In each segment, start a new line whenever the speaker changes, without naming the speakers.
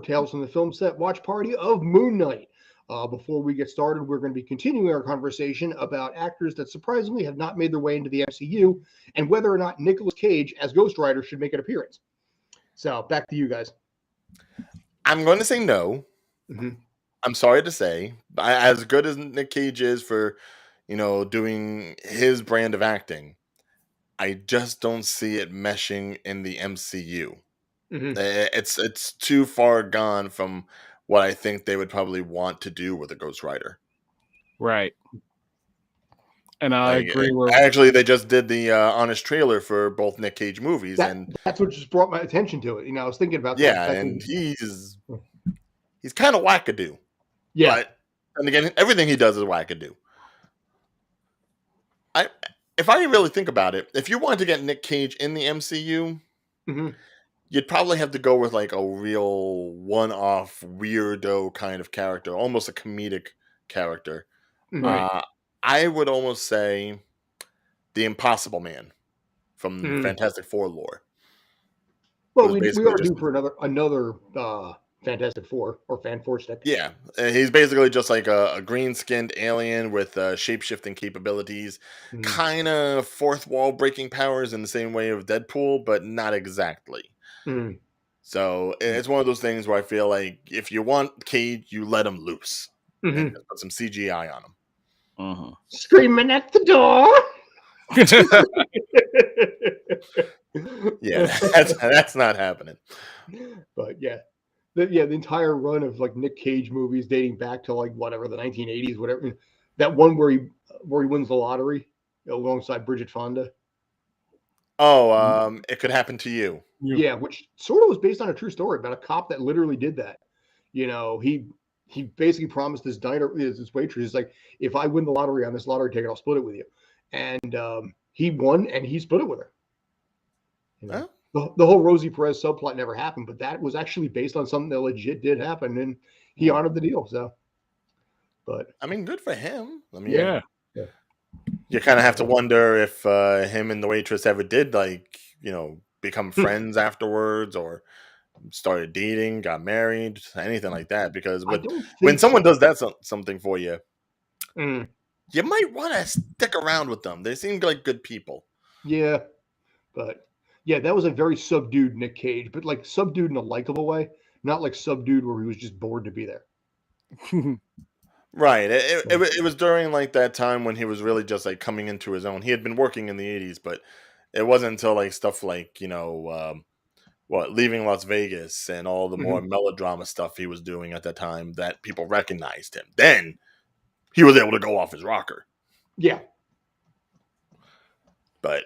Tales from the Film Set watch party of Moon Knight. Before we get started, we're going to be continuing our conversation about actors that surprisingly have not made their way into the MCU and whether or not Nicolas Cage as Ghost Rider should make an appearance. So, back to you guys.
I'm going to say no.
Mm-hmm.
I'm sorry to say, as good as Nick Cage is for, doing his brand of acting, I just don't see it meshing in the MCU.
Mm-hmm.
It's too far gone from what I think they would probably want to do with a Ghost Rider.
Right. And I agree with...
Actually, they just did the honest trailer for both Nick Cage movies, and
that's what just brought my attention to it. I was thinking about that.
Yeah, and he's kind of wackadoo.
Yeah.
And again, everything he does is wackadoo. If I really think about it, if you wanted to get Nick Cage in the MCU,
mm-hmm.
you'd probably have to go with like a real one-off weirdo kind of character, almost a comedic character.
Right.
I would almost say the Impossible Man from Fantastic Four lore.
Well, we are due for another Fantastic Four or Fan Four stick.
Yeah, he's basically just like a green-skinned alien with shape-shifting capabilities, kind of fourth wall breaking powers in the same way of Deadpool, but not exactly. So it's one of those things where I feel like if you want Cage, you let him loose and just put some CGI on him.
Screaming at the door.
Yeah, that's not happening.
But yeah. The entire run of like Nick Cage movies dating back to like whatever the 1980s, whatever, that one where he wins the lottery alongside Bridget Fonda.
Oh, It Could Happen to You.
Yeah, which sort of was based on a true story about a cop that literally did that. He basically promised this waitress, is like, if I win the lottery on this lottery ticket, I'll split it with you. And he won, and he split it with her.
Oh.
The whole Rosie Perez subplot never happened, but that was actually based on something that legit did happen, and he honored the deal. So, but
I mean, good for him. I mean,
yeah.
You kind of have to wonder if him and the waitress ever did become friends afterwards, or started dating, got married, anything like that. Because when someone does that something for you, you might want to stick around with them. They seem like good people.
Yeah, but. Yeah, that was a very subdued Nick Cage, but like subdued in a likable way, not like subdued where he was just bored to be there.
Right. It was during like that time when he was really just like coming into his own. He had been working in the 80s, but it wasn't until like stuff like, Leaving Las Vegas and all the more melodrama stuff he was doing at that time that people recognized him. Then he was able to go off his rocker.
Yeah.
But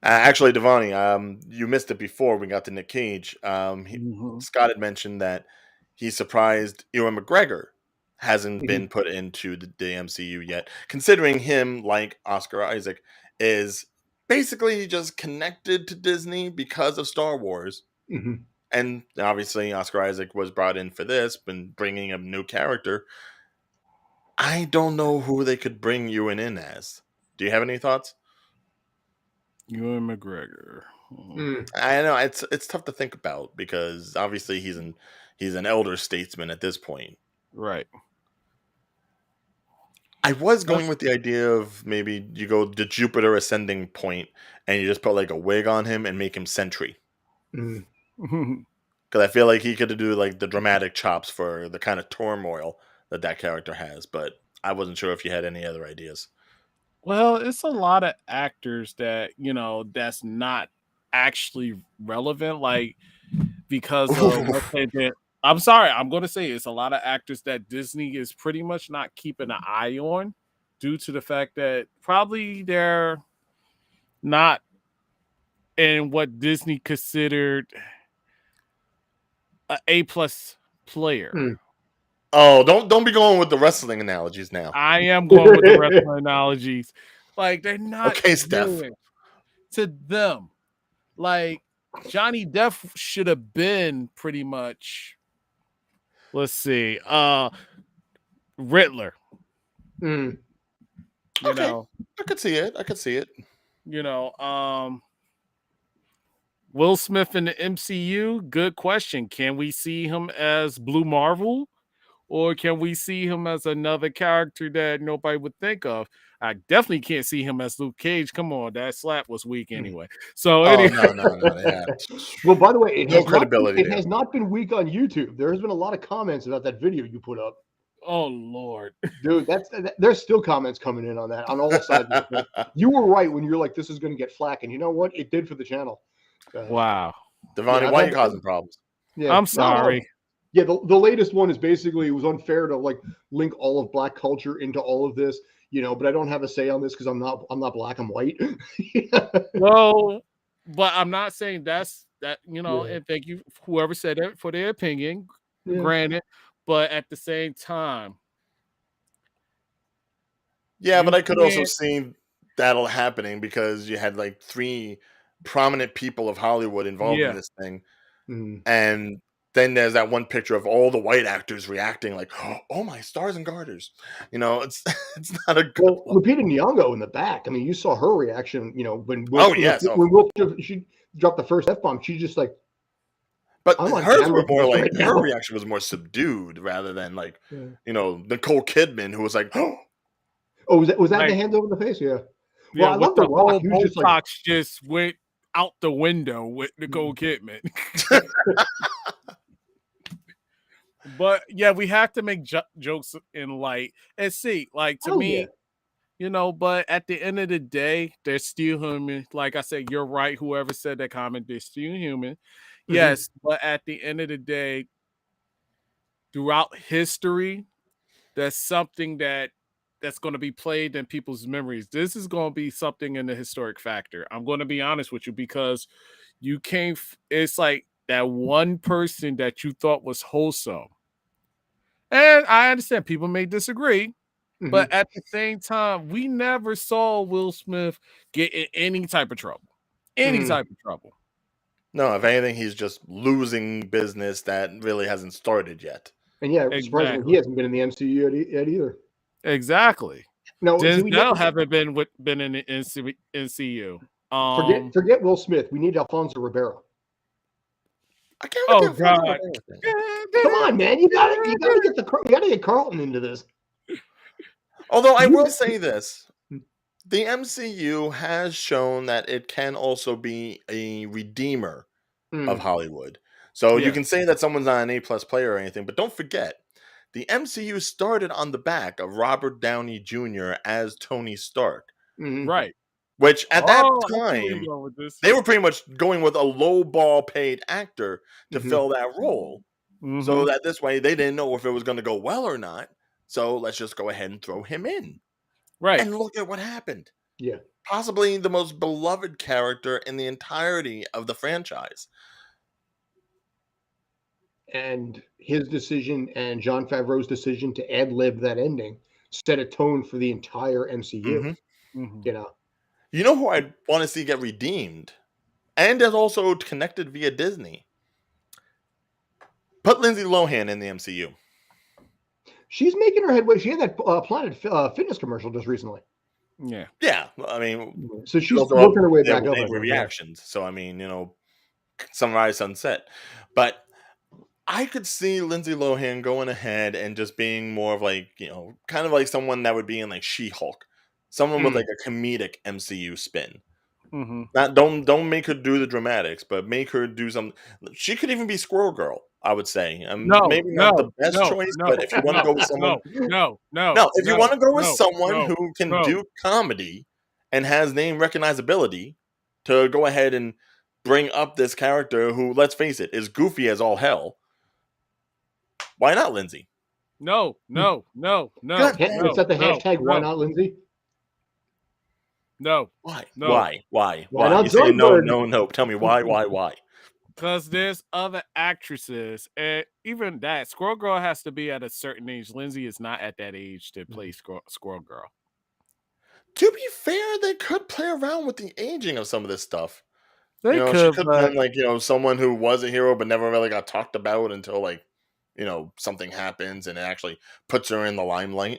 actually, Devani, you missed it before we got to Nick Cage. Scott had mentioned that he's surprised Ewan McGregor hasn't been put into the MCU yet, considering him, like Oscar Isaac, is basically just connected to Disney because of Star Wars. And obviously, Oscar Isaac was brought in for this, been bringing a new character. I don't know who they could bring Ewan in as. Do you have any thoughts?
Ewan McGregor.
I know it's tough to think about because obviously he's an elder statesman at this point.
Right.
I was going with the idea of maybe you go the Jupiter ascending point and you just put like a wig on him and make him Sentry. Because I feel like he could do like the dramatic chops for the kind of turmoil that character has, but I wasn't sure if you had any other ideas.
Well, it's a lot of actors that, that's not actually relevant, like, because of what they did. I'm sorry, I'm going to say it's a lot of actors that Disney is pretty much not keeping an eye on due to the fact that probably they're not in what Disney considered an A+ player.
Oh, don't be going with the wrestling analogies now.
I am going with the wrestling analogies. Like, they're not
okay, Steph.
To them. Like, Johnny Depp should have been pretty much, let's see, Riddler.
Okay. I could see it.
Will Smith in the MCU? Good question. Can we see him as Blue Marvel? Or can we see him as another character that nobody would think of? I definitely can't see him as Luke Cage. Come on, that slap was weak anyway. So
Oh,
anyway,
no. Yeah.
Well, by the way,
No credibility
it
there.
has not been weak on YouTube. There has been a lot of comments about that video you put up.
oh Lord,
Dude, there's still comments coming in on that on all sides of it. You were right when you're like, this is going to get flack, and you know what? It did for the channel.
wow.
Devani,
Yeah,
why are you causing problems?
Yeah,
I'm sorry.
No. Yeah, the latest one is basically it was unfair to like link all of black culture into all of this, but I don't have a say on this because I'm not black, I'm white.
Well, but I'm not saying that,
Yeah.
and thank you whoever said it for their opinion.
Yeah.
Granted, but at the same time,
Yeah, but I could also
can't-
see that happening because you had like 3 prominent people of Hollywood involved in this thing.
Mhm.
And then there's that one picture of all the white actors reacting like, "Oh my stars and garters." It's it's not a good
Well,
look.
Lupita Nyong'o in the back. I mean, you saw her reaction. When Will,
Oh, yes,
when Will she dropped the first F-bomb, she just like,
But
I'm on
hers
camera
were more
for this
like
right
her
now.
reaction was more subdued rather than like,
Yeah.
Nicole Kidman who was like, "Oh,
Oh, was that
Like-
the hands over the face? Yeah.
yeah,
Well, I
with
love The Rock.
whole
He was just like,
Botox just went out the window with Nicole Kidman. But yeah, we have to make jokes in light and see, like to
oh
me,
yeah.
But at the end of the day, they're still human. Like I said, you're right. Whoever said that comment, they're still human. Yes, but at the end of the day, throughout history, that's something that's going to be played in people's memories. This is going to be something in the historic factor. I'm going to be honest with you because you can't. It's like that one person that you thought was wholesome, and I understand people may disagree. But at the same time, we never saw Will Smith get in any type of trouble. Any type of trouble.
No, if anything, he's just losing business that really hasn't started yet."
And yeah, surprisingly,
Exactly.
he hasn't been in the MCU yet either.
Exactly.
No,
Denzel haven't been in the NCU.
Forget Will Smith. We need Alfonso Ribeiro.
I can't
Oh,
with the Alfonso
God.
Ribeiro thing.
Come on, man! You gotta get Carlton into this.
Although I will say this, the MCU has shown that it can also be a redeemer of Hollywood. So you
Yeah.
can say that someone's not an A+ player or anything, but don't forget, the MCU started on the back of Robert Downey Jr. as Tony Stark,
Right.
which at that
I see where you're
time,
going with this.
they were pretty much going with a low ball paid actor to fill that role. So that this way they didn't know if it was going to go well or not. So let's just go ahead and throw him in.
Right.
And look at what happened.
Yeah.
Possibly the most beloved character in the entirety of the franchise.
And his decision and Jon Favreau's decision to ad-lib that ending set a tone for the entire MCU.
You know who I want to see get redeemed? And is also connected via Disney. Put Lindsay Lohan in the MCU.
She's making her headway. She had that Planet Fitness commercial just recently.
Yeah.
Yeah. I mean,
so she's working her way back up.
Reactions. So, I mean, sunrise, sunset. But I could see Lindsay Lohan going ahead and just being more of like, kind of like someone that would be in like She-Hulk. Someone with like a comedic MCU spin. Not don't make her do the dramatics, but make her do something. She could even be Squirrel Girl, I would say. Maybe not the best choice, but if you want to go with someone, if you want to go with someone who can do comedy and has name recognizability, to go ahead and bring up this character who, let's face it, is goofy as all hell. Why not, Lindsay?
No.
Is that the hashtag? Why not, Lindsay?
No.
Why?
No.
Why?
Not
You say no. Tell me why?
Because there's other actresses, and even that Squirrel Girl has to be at a certain age. Lindsay is not at that age to play Squirrel Girl.
To be fair, they could play around with the aging of some of this stuff.
They could,
she could have been like, someone who was a hero but never really got talked about until like, something happens and it actually puts her in the limelight.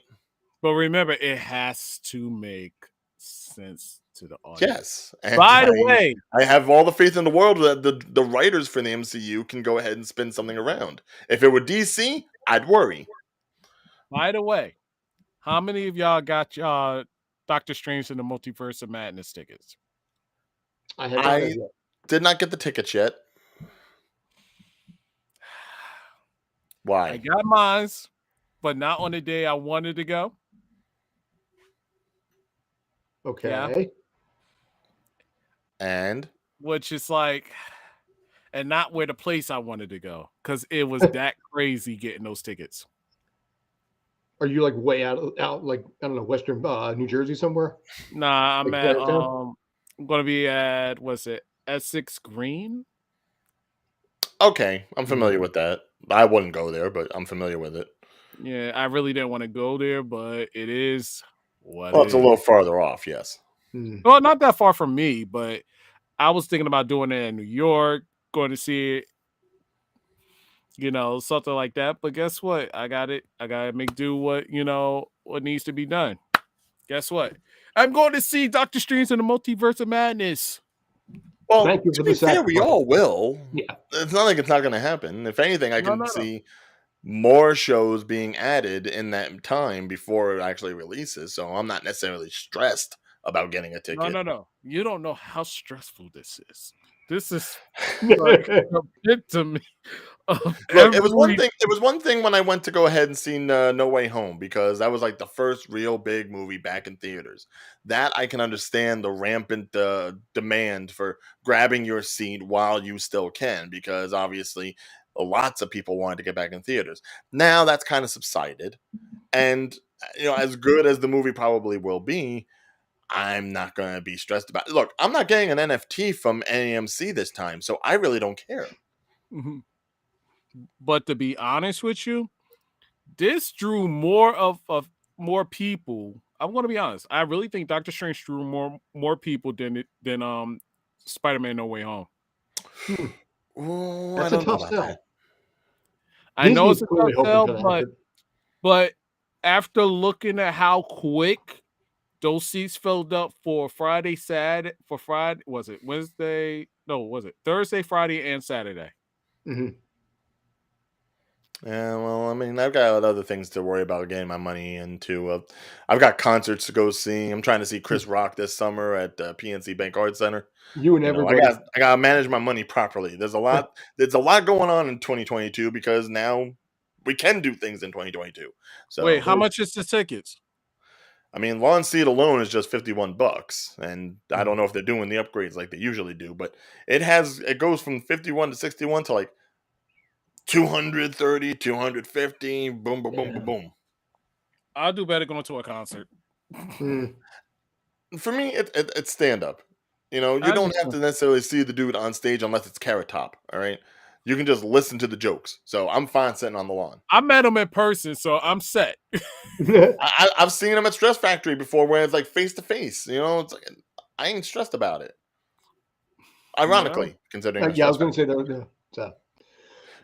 But remember, it has to make sense to the audience.
Yes. And
By the way,
I have all the faith in the world that the writers for the MCU can go ahead and spin something around. If it were DC, I'd worry.
how many of y'all got Doctor Strange in the Multiverse of Madness tickets?
I have not
I
yet.
did not get the tickets yet. Why?
I got mine, but not on the day I wanted to go.
Okay.
Yeah.
And
Which is like, and not where the place I wanted to go, because it was that crazy getting those tickets.
Are you like way out like I don't know, Western New Jersey somewhere?
Nah, I'm
Like
at
downtown?
I'm gonna be at Essex Green?
okay, I'm familiar with that. I wouldn't go there, but I'm familiar with it.
Yeah, I really didn't want to go there, but it is what
Well,
it
it's a
is.
little farther off, yes.
Well, not that far from me, but I was thinking about doing it in New York, going to see it, something like that. But guess what? I gotta make do what needs to be done. Guess what? I'm going to see Doctor Strange in the Multiverse of Madness.
Well,
Thank you
to
for
be
the
fair, we
sacrifice.
all will.
Yeah.
It's not like it's not going to happen. If anything, I can
No.
see more shows being added in that time before it actually releases. So I'm not necessarily stressed about getting a ticket.
No. You don't know how stressful this is. This is like the epitome of
Look, it was one
every.
thing. It was one thing when I went to go ahead and see No Way Home because that was like the first real big movie back in theaters. That I can understand the rampant demand for grabbing your seat while you still can, because obviously lots of people wanted to get back in theaters. Now that's kind of subsided, and as good as the movie probably will be, I'm not going to be stressed about it. Look, I'm not getting an NFT from AMC this time, so I really don't care.
Mhm. But to be honest with you, this drew more of more people. I'm going to be honest. I really think Doctor Strange drew more people than Spider-Man No Way Home.
Ooh, I
That's a
don't know
tough
about
sell.
that.
I know
Disney's
it's a
clearly
tough
hoping
sell,
for that.
but after looking at how quick those seats filled up for Friday, was it Wednesday? No, was it Thursday, Friday, and Saturday?
Mhm.
Yeah, well, I mean, I've got other things to worry about getting my money into. I've got concerts to go see. I'm trying to see Chris Rock this summer at PNC Bank Arts Center.
You and
I
everybody.
gotta manage my money properly. There's a lot going on in 2022 because now we can do things in 2022.
Wait,
So
how much is the tickets?
I mean, lawn seat alone is just $51, and I don't know if they're doing the upgrades like they usually do, but it goes from 51 to 61 to like 230, 250, boom, boom, boom, boom, boom.
I'll do better going to a concert.
For me, it's stand up. You
I
don't have
understand.
to necessarily see the dude on stage unless it's Carrot Top. All right, you can just listen to the jokes. So I'm fine sitting on the lawn.
I met him in person, so I'm set.
I've seen him at Stress Factory before, where it's like face to face. It's like I ain't stressed about it.
Well,
Ironically, considering a
Yeah, I
Stress
was going to say
Factory.
that. So,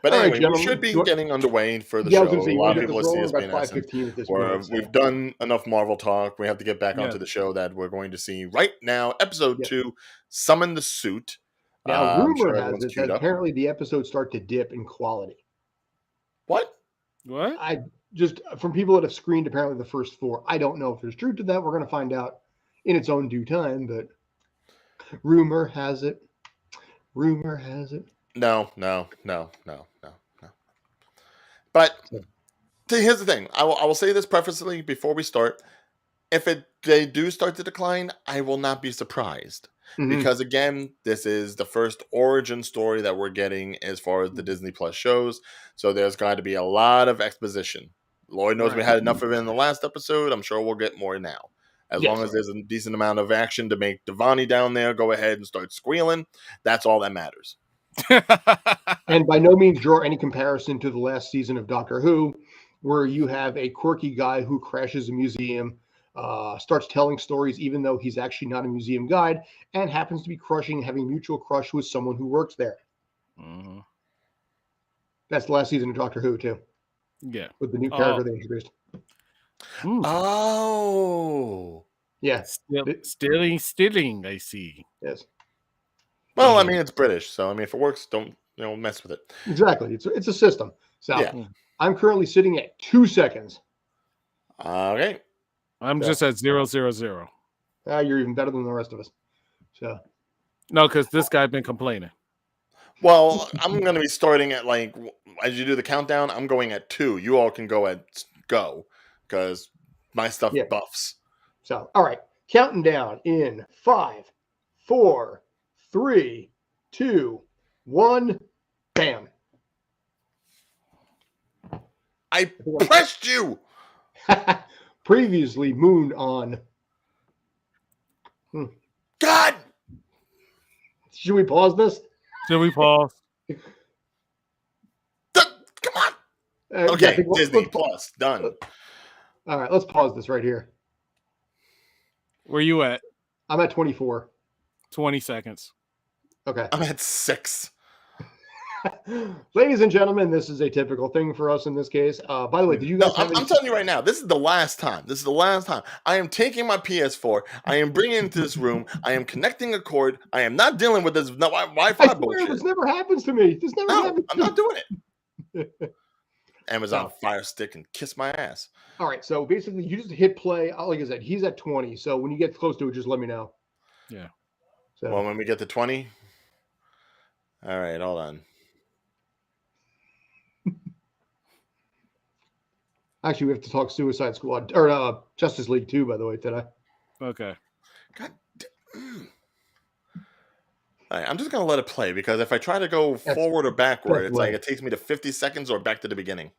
But
all right,
anyway, we
gentlemen.
should be getting underway for the
Yeah, I was
show.
going to say,
A
you
lot
want
of
to get this
people are
rolling? About
CSPNS, and
5:15 at this point. So.
we've done enough Marvel talk. We have to get back
yeah.
onto the show that we're going to see right now. Episode
Yeah.
2, Summon the Suit.
Now,
I'm
rumor
sure
has
everyone's
it that
queued up.
apparently the episodes start to dip in quality.
What?
I just from people that have screened apparently the first 4. I don't know if there's truth to that. We're going to find out in its own due time, but rumor has it. Rumor has it.
No. But here's the thing. I will say this prefacially before we start. If they do start to decline, I will not be surprised. Because again, this is the first origin story that we're getting as far as the Disney Plus shows. So there's going to be a lot of exposition. Lord knows we had enough of it in the last episode. I'm sure we'll get more now. As long as there's a decent amount of action to make Devani down there go ahead and start squealing, that's all that matters.
And by no means draw any comparison to the last season of Doctor Who, where you have a quirky guy who crashes a museum, starts telling stories even though he's actually not a museum guide, and happens to be having mutual crush with someone who works there.
Mm-hmm.
That's the last season of Doctor Who, too.
Yeah.
With the new character they introduced.
Oh.
Yeah.
Stilling, I see.
Yes.
Well, I mean, it's British, so I mean, if it works, don't mess with it.
Exactly. It's a system. So
Yeah.
I'm currently sitting at 2 seconds.
Okay.
I'm just at 0, 0, 0.
You're even better than the rest of us. So
no, because this guy been complaining.
Well, I'm going to be starting at as you do the countdown, I'm going at 2. You all can go at go because my stuff buffs.
So, all right. Counting down in 5, 4, 3, 2, 1. Bam.
I pressed you.
Previously, Moon on.
God.
Should we pause this?
Should we pause?
Come on. Okay, yeah, Disney Plus. Done.
All right, let's pause this right here.
Where you at?
I'm at 24.
20 seconds.
Okay.
I'm at 6.
Ladies and gentlemen, this is a typical thing for us in this case. By the way, did you guys
I'm telling you right now, this is the last time. This is the last time. I am taking my PS4. I am bringing it into this room. I am connecting a cord. I am not dealing with this Wi-Fi bullshit.
This never happens to me. This never happens
I'm not doing it. Amazon Fire Stick and kiss my ass.
All right, so basically you just hit play. Like I said, he's at 20. So when you get close to it, just let me know.
Yeah.
So when we get to 20. All right, hold on.
Actually, we have to talk Suicide Squad or Justice League 2, by the way, today.
Okay.
God. All right, I'm just gonna let it play because if I try to go forward or backward, it's like it takes me to 50 seconds or back to the beginning.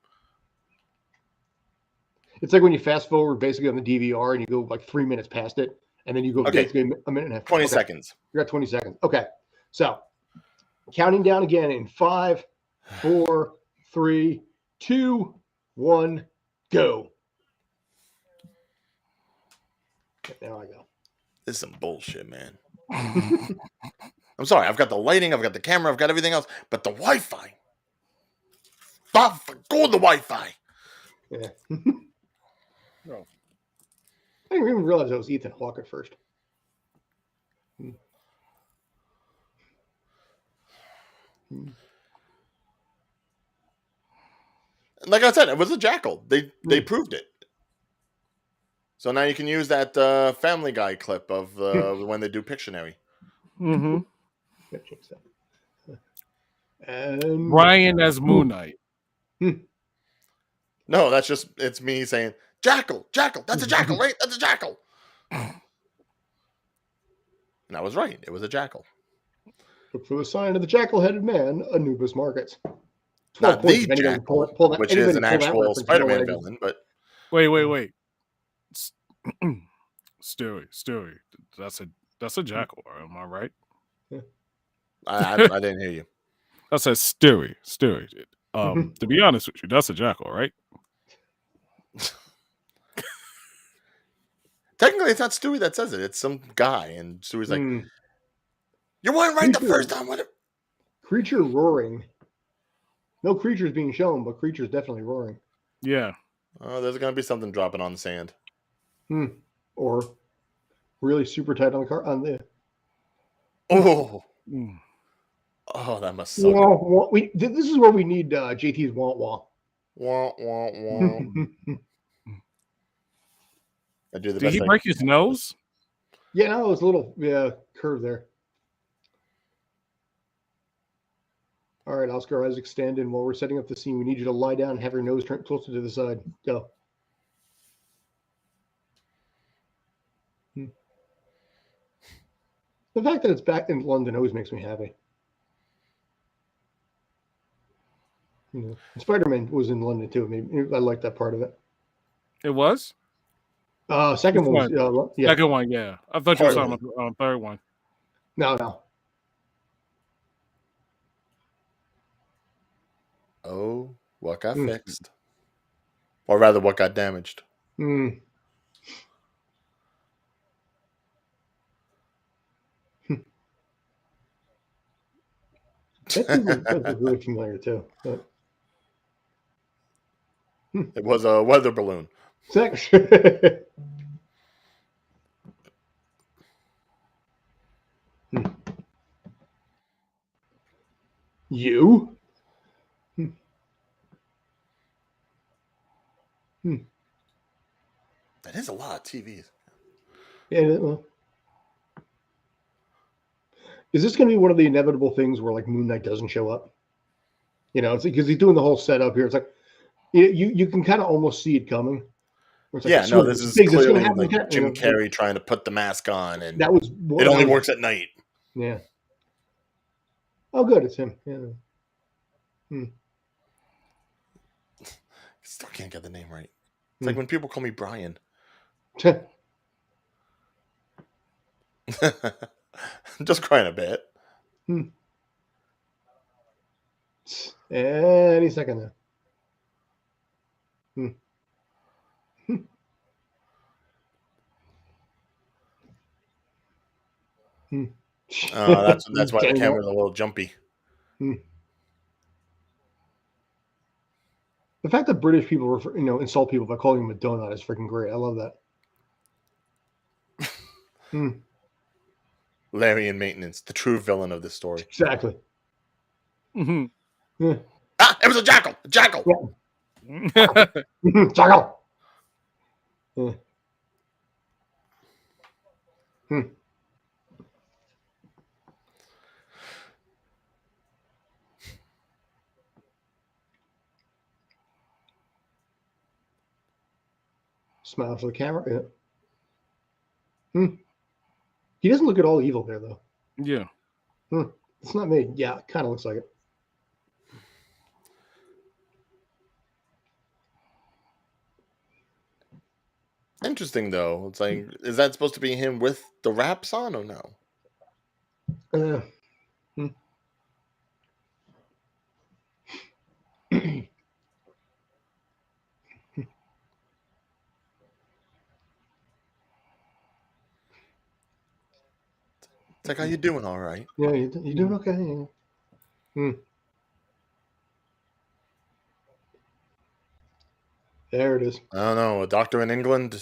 It's like when you fast forward basically on the DVR and you go like 3 minutes past it, and then you go basically a minute and a half.
20 seconds.
You're at 20 seconds. Okay, so counting down again in 5, 4, 3, 2, 1. Go. There I go.
This is some bullshit, man. I'm sorry. I've got the lighting. I've got the camera. I've got everything else. But the Wi-Fi. Go the Wi-Fi.
Yeah. I didn't even realize that was Ethan Hawke at first.
Like I said, it was a jackal. They proved it. So now you can use that Family Guy clip of when they do Pictionary.
Mm-hmm.
And
Ryan as Moon Knight.
No, it's me saying, jackal, that's a jackal, right? That's a jackal. And I was right. It was a jackal.
Look for the sign of the jackal-headed man, Anubis Markets.
Not the jackal, which is an actual Spider-Man villain, but...
Wait. Stewie. That's a jackal, am I right?
Yeah.
I didn't hear you.
I said Stewie. To be honest with you, that's a jackal, right?
Technically, it's not Stewie that says it. It's some guy, and Stewie's like, "You weren't right the first time with it."
Creature roaring. No creatures being shown, but creatures definitely roaring.
Yeah.
Oh, there's gonna be something dropping on the sand.
Or really super tight on the car on the.
Oh. Oh, that must suck.
This is where we need JT's wah wah.
Wah wah wah. I do the
Did he break his nose?
Yeah, no, it was a little curve there. All right, Oscar Isaac, stand in. While we're setting up the scene, we need you to lie down and have your nose turned closer to the side. Go. The fact that it's back in London always makes me happy. Spider-Man was in London too. Maybe I like that part of it.
It was?
Second one was,
Second one, yeah. I thought you were talking about third one.
No.
Oh, what got fixed? Or rather, what got damaged? That was really familiar too. But... It was a weather balloon. That is a lot of TVs.
Yeah. Well, is this going to be one of the inevitable things where like Moon Knight doesn't show up? It's because he's doing the whole setup here. It's like you can kind of almost see it coming. It's like,
Yeah, no, this is clearly like Jim Carrey trying to put the mask on, and
that was
it only works at night.
Yeah. Oh, good, it's him. Yeah.
Still can't get the name right. It's like when people call me Brian.
I'm
just crying a bit.
Any second now.
That's why the camera's a little jumpy.
The fact that British people insult people by calling them a donut is freaking great. I love that.
Larry in maintenance, the true villain of this story.
Exactly.
Mm-hmm.
Yeah.
It was a jackal. A jackal.
Yeah. Jackal. Yeah. Smile for the camera. Yeah. He doesn't look at all evil there, though.
Yeah.
It's not me. Yeah, it kind of looks like it.
Interesting, though. It's like, is that supposed to be him with the wraps on or no? It's like, how you doing? All right.
Yeah, you doing okay? Yeah. There it is.
I don't know. A doctor in England?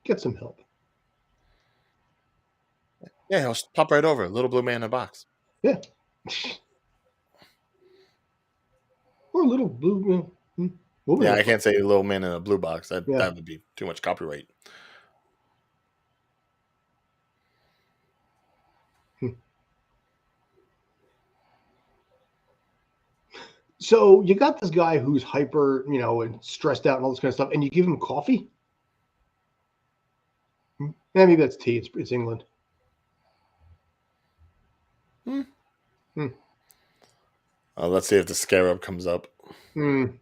Get some help.
Yeah, he'll pop right over. Little blue man in a box.
Yeah. Or little blue.
Yeah, I can't say little man in a blue box. That would be too much copyright.
So you got this guy who's hyper, and stressed out and all this kind of stuff, and you give him coffee? Yeah, maybe that's tea. It's England.
Let's see if the scarab comes up.
The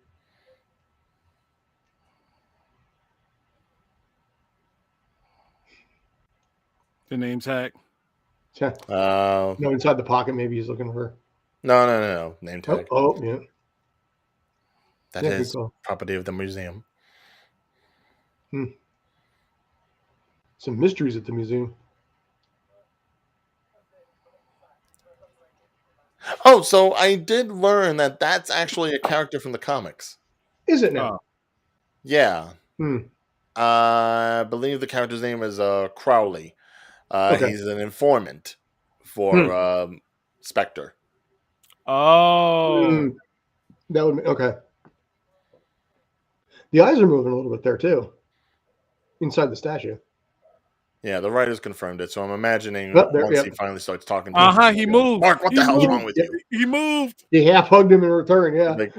name tag.
No, inside the pocket, maybe he's looking for her.
No. Name tag.
Oh yeah.
That is property of the museum.
Some mysteries at the museum.
Oh, so I did learn that that's actually a character from the comics.
Is it now?
Yeah. I believe the character's name is Crowley. He's an informant for Spectre.
Oh.
That would okay. The eyes are moving a little bit there too. Inside the statue.
Yeah, the writers confirmed it, so I'm imagining once he finally starts talking to him.
He moved.
Mark, what the hell's wrong with you?
He moved.
He half hugged him in return, yeah.
Like,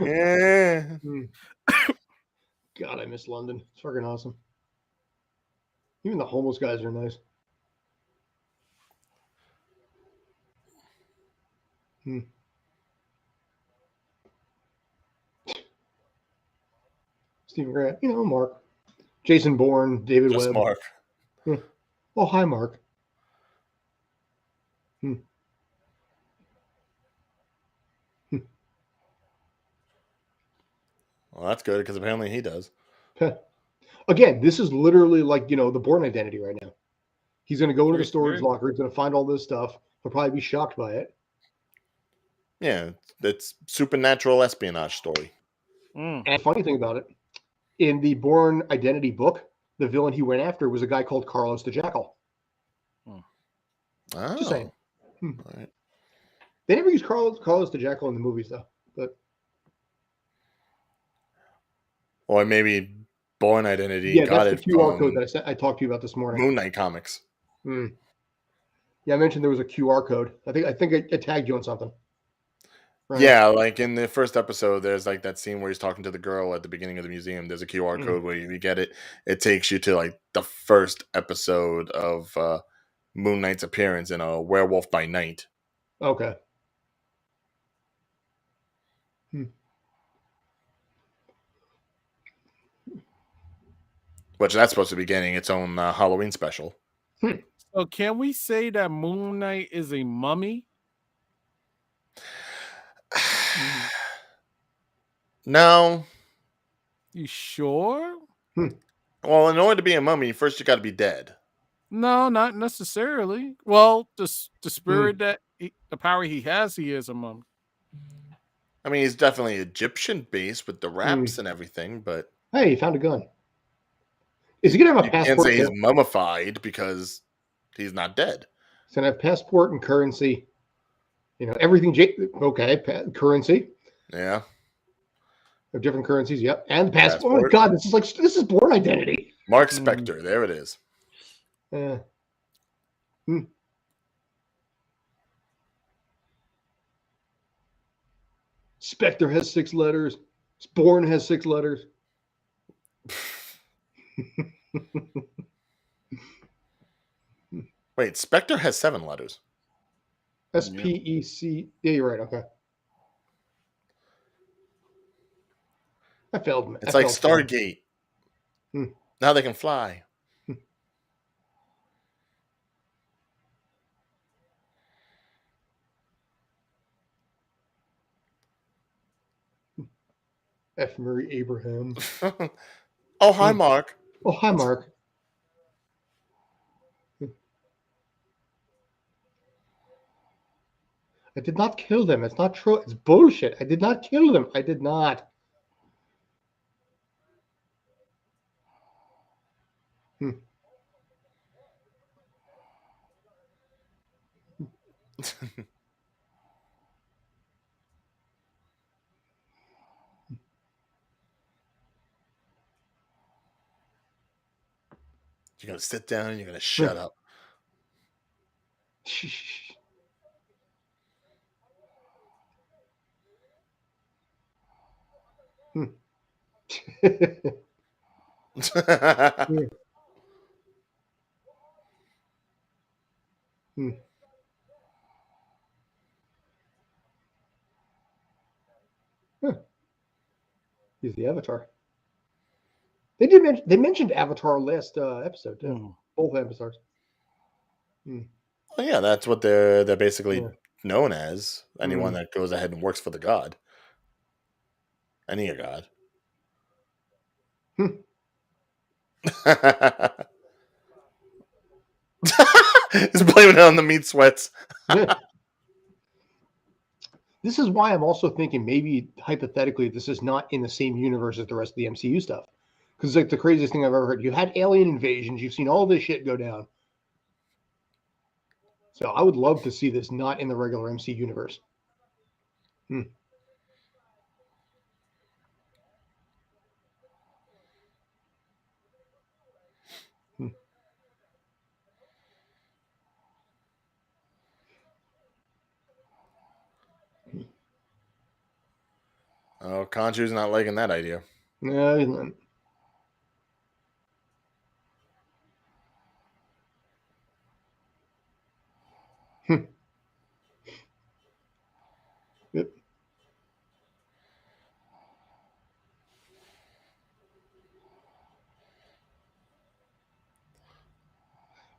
God, I miss London. It's fucking awesome. Even the homeless guys are nice. Stephen Grant, Mark. Jason Bourne, David
Just
Webb.
Mark.
Oh, hi, Mark.
Well, that's good because apparently he does.
Again, this is literally like, the Bourne identity right now. He's going to go into the storage locker. He's going to find all this stuff. He'll probably be shocked by it.
Yeah, it's supernatural espionage story.
And the funny thing about it, in the Bourne Identity book, the villain he went after was a guy called Carlos the Jackal.
Oh.
Just saying.
All right.
They never use Carlos the Jackal in the movies, though. But
or maybe Born Identity
yeah,
got
that's the
it
QR code
from
that I talked to you about this morning.
Moon Knight comics.
Yeah, I mentioned there was a QR code. I think I tagged you on something.
Right. Yeah, like in the first episode, there's like that scene where he's talking to the girl at the beginning of the museum. There's a QR code where you get it. It takes you to like the first episode of Moon Knight's appearance in A Werewolf by Night.
Okay.
Which that's supposed to be getting its own Halloween special.
So can we say that Moon Knight is a mummy?
No.
You sure?
Well, in order to be a mummy, first you got to be dead.
No, not necessarily. Well, the spirit that the power he has, he is a mummy.
I mean, he's definitely Egyptian based with the wraps and everything, but
hey, he found a gun. Is he gonna have a passport?
You can't say he's mummified because he's not dead.
He's gonna have passport and currency. You know, everything. Okay, currency.
Yeah.
Of different currencies. Yep, and the passport. Oh my God, this is Born Identity.
Marc Spector. There it is.
Spectre has 6 letters. Born has 6 letters.
Wait, Spectre has 7 letters.
SPEC. Yeah, you're right. Okay. I failed.
It's like Stargate. Now they can fly.
F. Murray Abraham.
Oh, hi, Mark.
Oh, hi, Mark. I did not kill them. It's not true. It's bullshit. I did not kill them. I did not.
You're going to sit down and you're going to shut up.
He's the Avatar. They mentioned Avatar last episode too. Both episodes.
Well, yeah, that's what they're basically known as. Anyone that goes ahead and works for the god. Any god. He's blaming it on the meat sweats.
This is why I'm also thinking maybe hypothetically this is not in the same universe as the rest of the MCU stuff. Because it's like the craziest thing I've ever heard. You had alien invasions. You've seen all this shit go down. So I would love to see this not in the regular MC universe.
Oh, Conchu's not liking that idea.
No, he's not. Yep.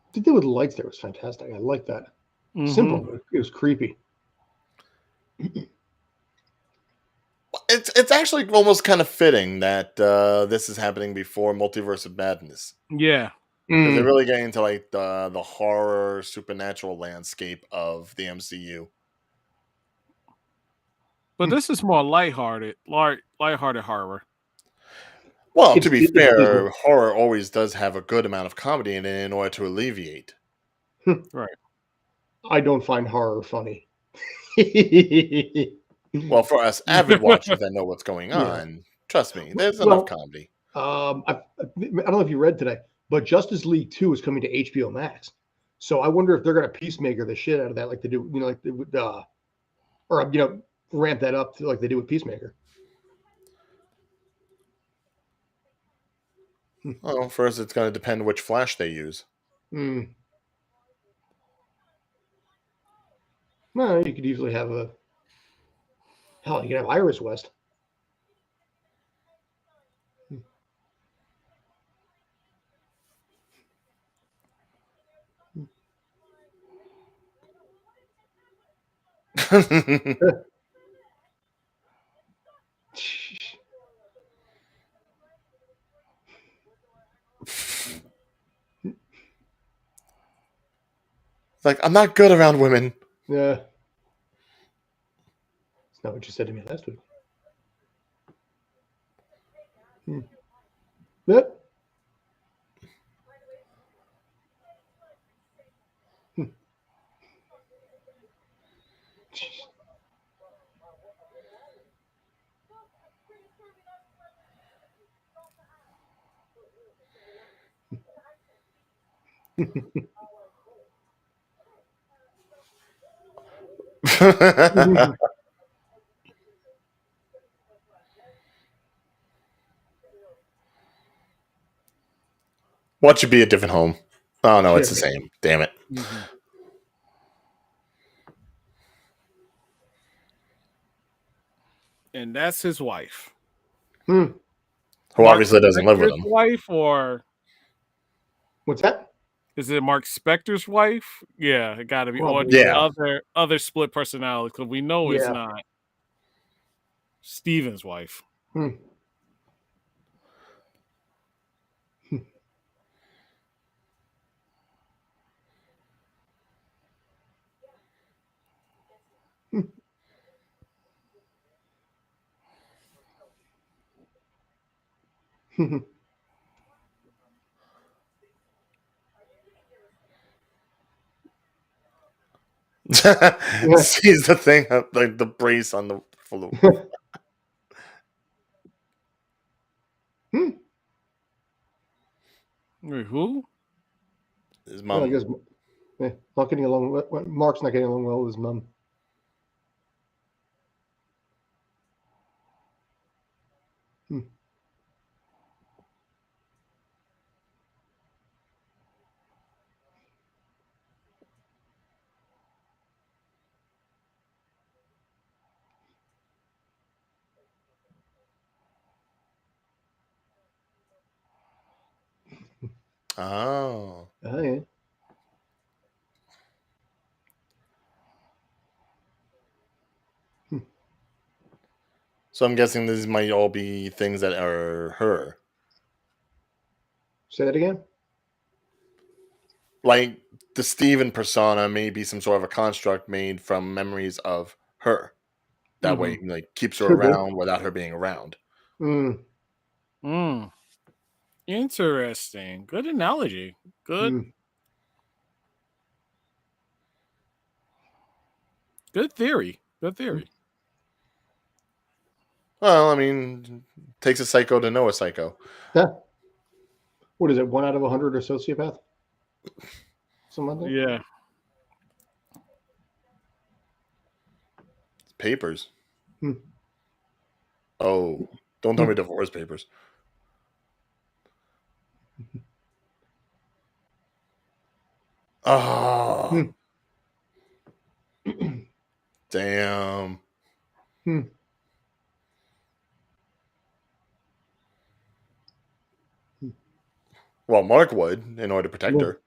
What they did with the lights there was fantastic. I like that. Simple, but it was creepy.
It's actually almost kind of fitting that this is happening before Multiverse of Madness.
Yeah.
Because they're really getting into like the horror supernatural landscape of the MCU.
But this is more lighthearted horror.
Well, to be fair, horror always does have a good amount of comedy in it in order to alleviate.
Right.
I don't find horror funny.
Well, for us avid watchers that know what's going
Yeah.
on, trust me, there's
Well,
enough comedy.
I don't know if you read today, but Justice League 2 is coming to HBO Max. So I wonder if they're going to Peacemaker the shit out of that, like they do, like they would, or ramp that up to like they do with Peacemaker.
Well, first it's going to depend which Flash they use.
Mm. Well, you could easily have you could have Iris West.
Like, I'm not good around women.
Yeah. It's not what you said to me last week. Yep.
What should be a different home? Oh no, it's the same. Damn it.
Mhm. And that's his wife.
Hmm.
Who
Mark
obviously doesn't live with
Spector's
him.
wife, or
What's that?
is it Mark Spector's wife? Yeah, it got to be. Or
Probably,
yeah.
other split personality, because we know it's
Yeah.
not Steven's wife.
Hmm.
Sees the thing, like the brace on the floor.
Wait, who?
His
Well, I
mom.
guess not getting along. Mark's not getting along well with his mom.
Oh.
Oh yeah.
So I'm guessing these might all be things that are her.
Say that again.
Like the Steven persona may be some sort of a construct made from memories of her. That way, like, keeps her
Could be.
around without her being around.
Interesting. Good analogy. Good. Good theory. Good theory.
Well, I mean, takes a psycho to know a psycho.
Yeah. What is it? 1 out of 100 are sociopath? Something like that.
Yeah.
Papers.
Hmm.
Oh, don't tell me divorce papers. Oh, damn. Well, Mark would in order to protect
Yeah.
her.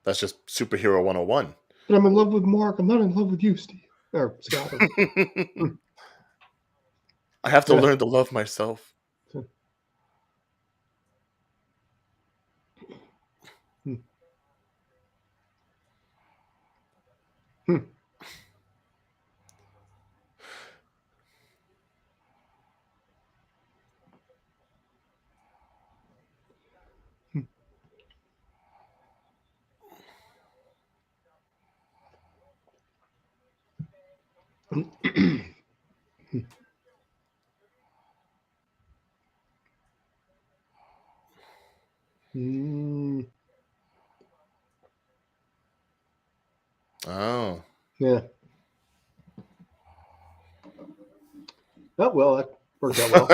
That's just superhero 101.
But I'm in love with Mark. I'm not in love with you, Steve or Scott.
I have to
Yeah.
learn to love myself. Oh.
Yeah. Oh, well, that worked out well.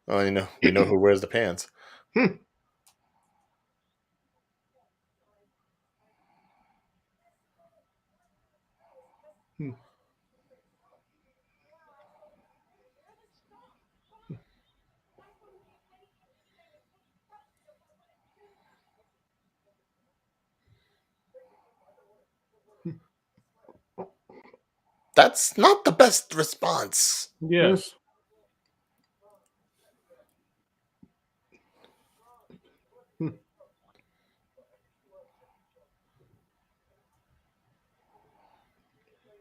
Well, we know who wears the pants. That's not the best response.
Yes.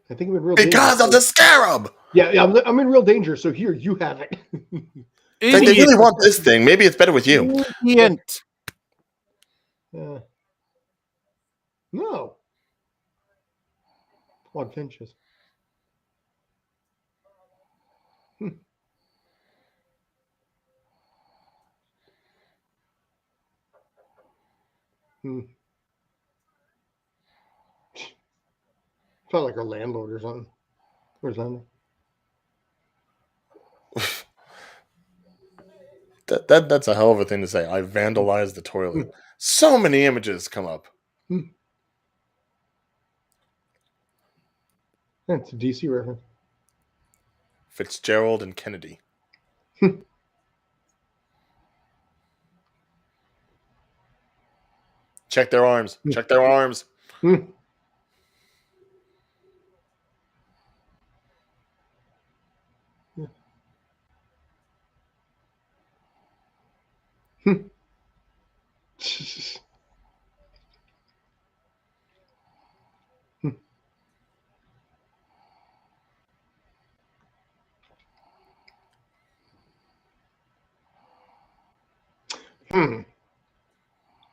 I think I'm in real
Because
danger.
of the scarab.
Yeah, I'm in real danger. So here, you have it.
They really want this thing. Maybe it's better with you.
Idiot.
No. Quad finches. Felt like our landlord or something. Where's that?
That's a hell of a thing to say. I vandalized the toilet. So many images come up.
That's a DC reference.
Fitzgerald and Kennedy. Check their arms. Check their arms.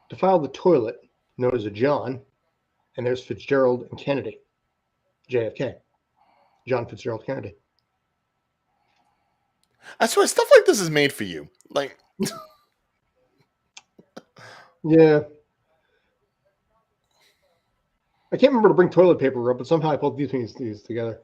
Defile the toilet, known as a John, and there's Fitzgerald and Kennedy. JFK. John Fitzgerald Kennedy.
I swear, stuff like this is made for you. Like,
yeah. I can't remember to bring toilet paper up, but somehow I pulled these together.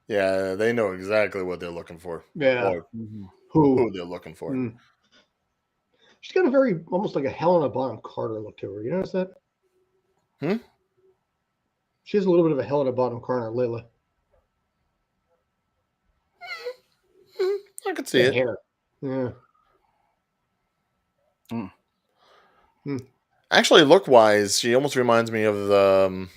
yeah, they know exactly what they're looking for.
Yeah.
Or who they're looking for.
She's got a very, almost like a Helena Bonham Carter look to her. You notice that? She has a little bit of a Helena Bonham Carter, Layla.
I could see it.
Hair. Yeah.
Actually, look-wise, she almost reminds me of the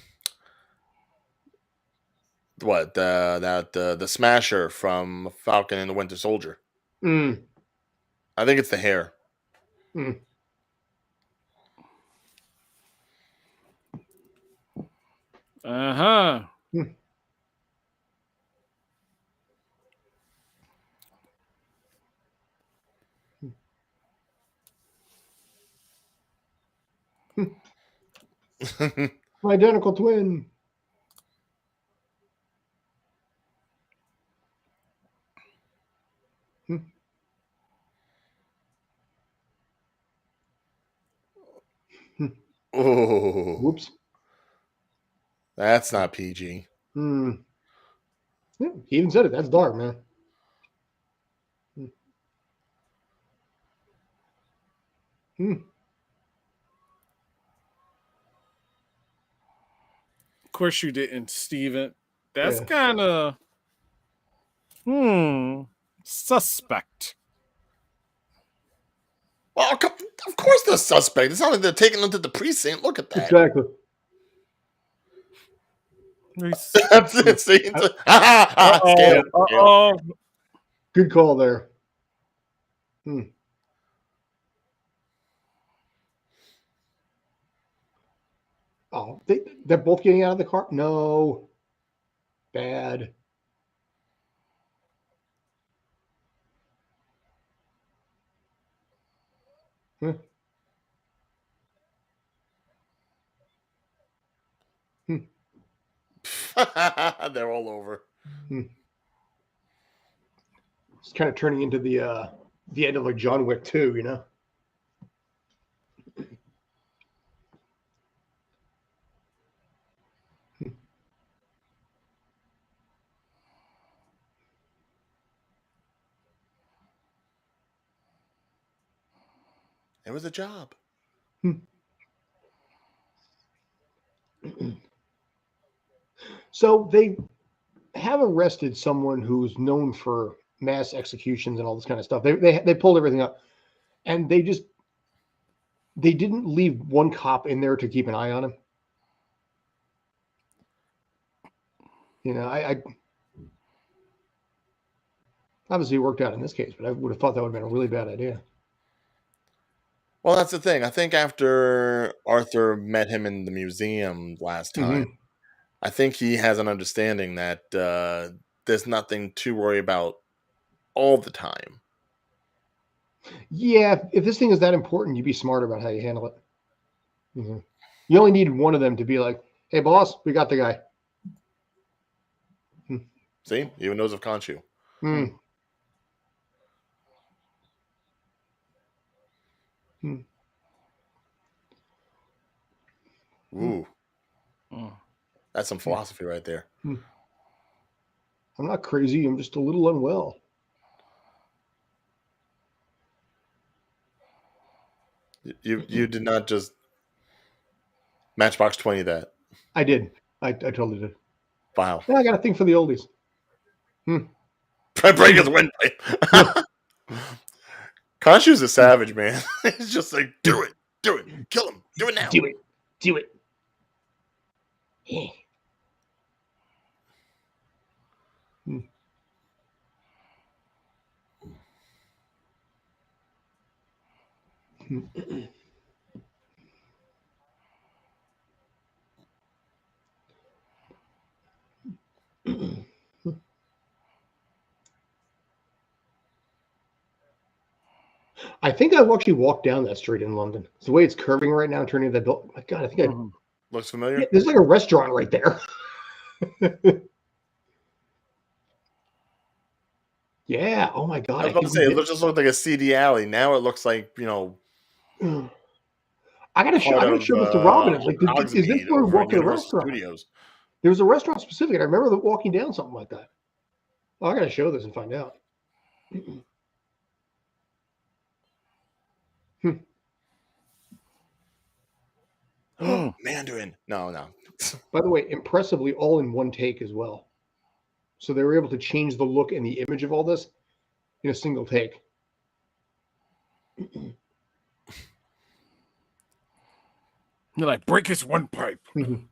the Smasher from Falcon and the Winter Soldier. I think it's the hair.
Uh-huh.
My identical twin.
Oh,
Whoops.
That's not PG.
Yeah, he even said it. That's dark, man.
Of course you didn't, Steven. That's kind of suspect.
Well, of course they're suspect. It's not like they're taking them to the precinct. Look at that.
Exactly.
That's it. See? Scale.
Good call there. Oh, they're both getting out of the car? No. Bad. Huh.
They're all over.
It's kind of turning into the end of like John Wick 2, you know?
It was a job.
So they have arrested someone who's known for mass executions and all this kind of stuff. They pulled everything up, and they didn't leave one cop in there to keep an eye on him. You know, I obviously it worked out in this case, but I would have thought that would have been a really bad idea.
Well, that's the thing. I think after Arthur met him in the museum last time, I think he has an understanding that there's nothing to worry about all the time.
Yeah, if this thing is that important, you'd be smart about how you handle it. You only needed one of them to be like, "Hey, boss, we got the guy."
See, even knows of Khonshu. Ooh, that's some philosophy right there.
I'm not crazy. I'm just a little unwell.
You did not just Matchbox 20 that.
I did. I totally did.
Wow.
Yeah, I got a thing for the oldies.
Break his windpipe. Khonshu's a savage, man. He's just like, do it, kill him, do it now.
Do it. Yeah. I think I've actually walked down that street in London. It's the way it's curving right now, turning that building. My God, I think
looks familiar.
Yeah, there's like a restaurant right there. Yeah. Oh my God.
I was about to say it just looked like a CD alley. Now it looks like, you know.
I gotta show this to Robin. It's like, is this where we walk to the restaurant?
Studios.
There was a restaurant specific, and I remember walking down something like that. Oh, I gotta show this and find out.
Mandarin. No.
By the way, impressively all in one take as well. So they were able to change the look and the image of all this in a single take.
You're like, break his windpipe. And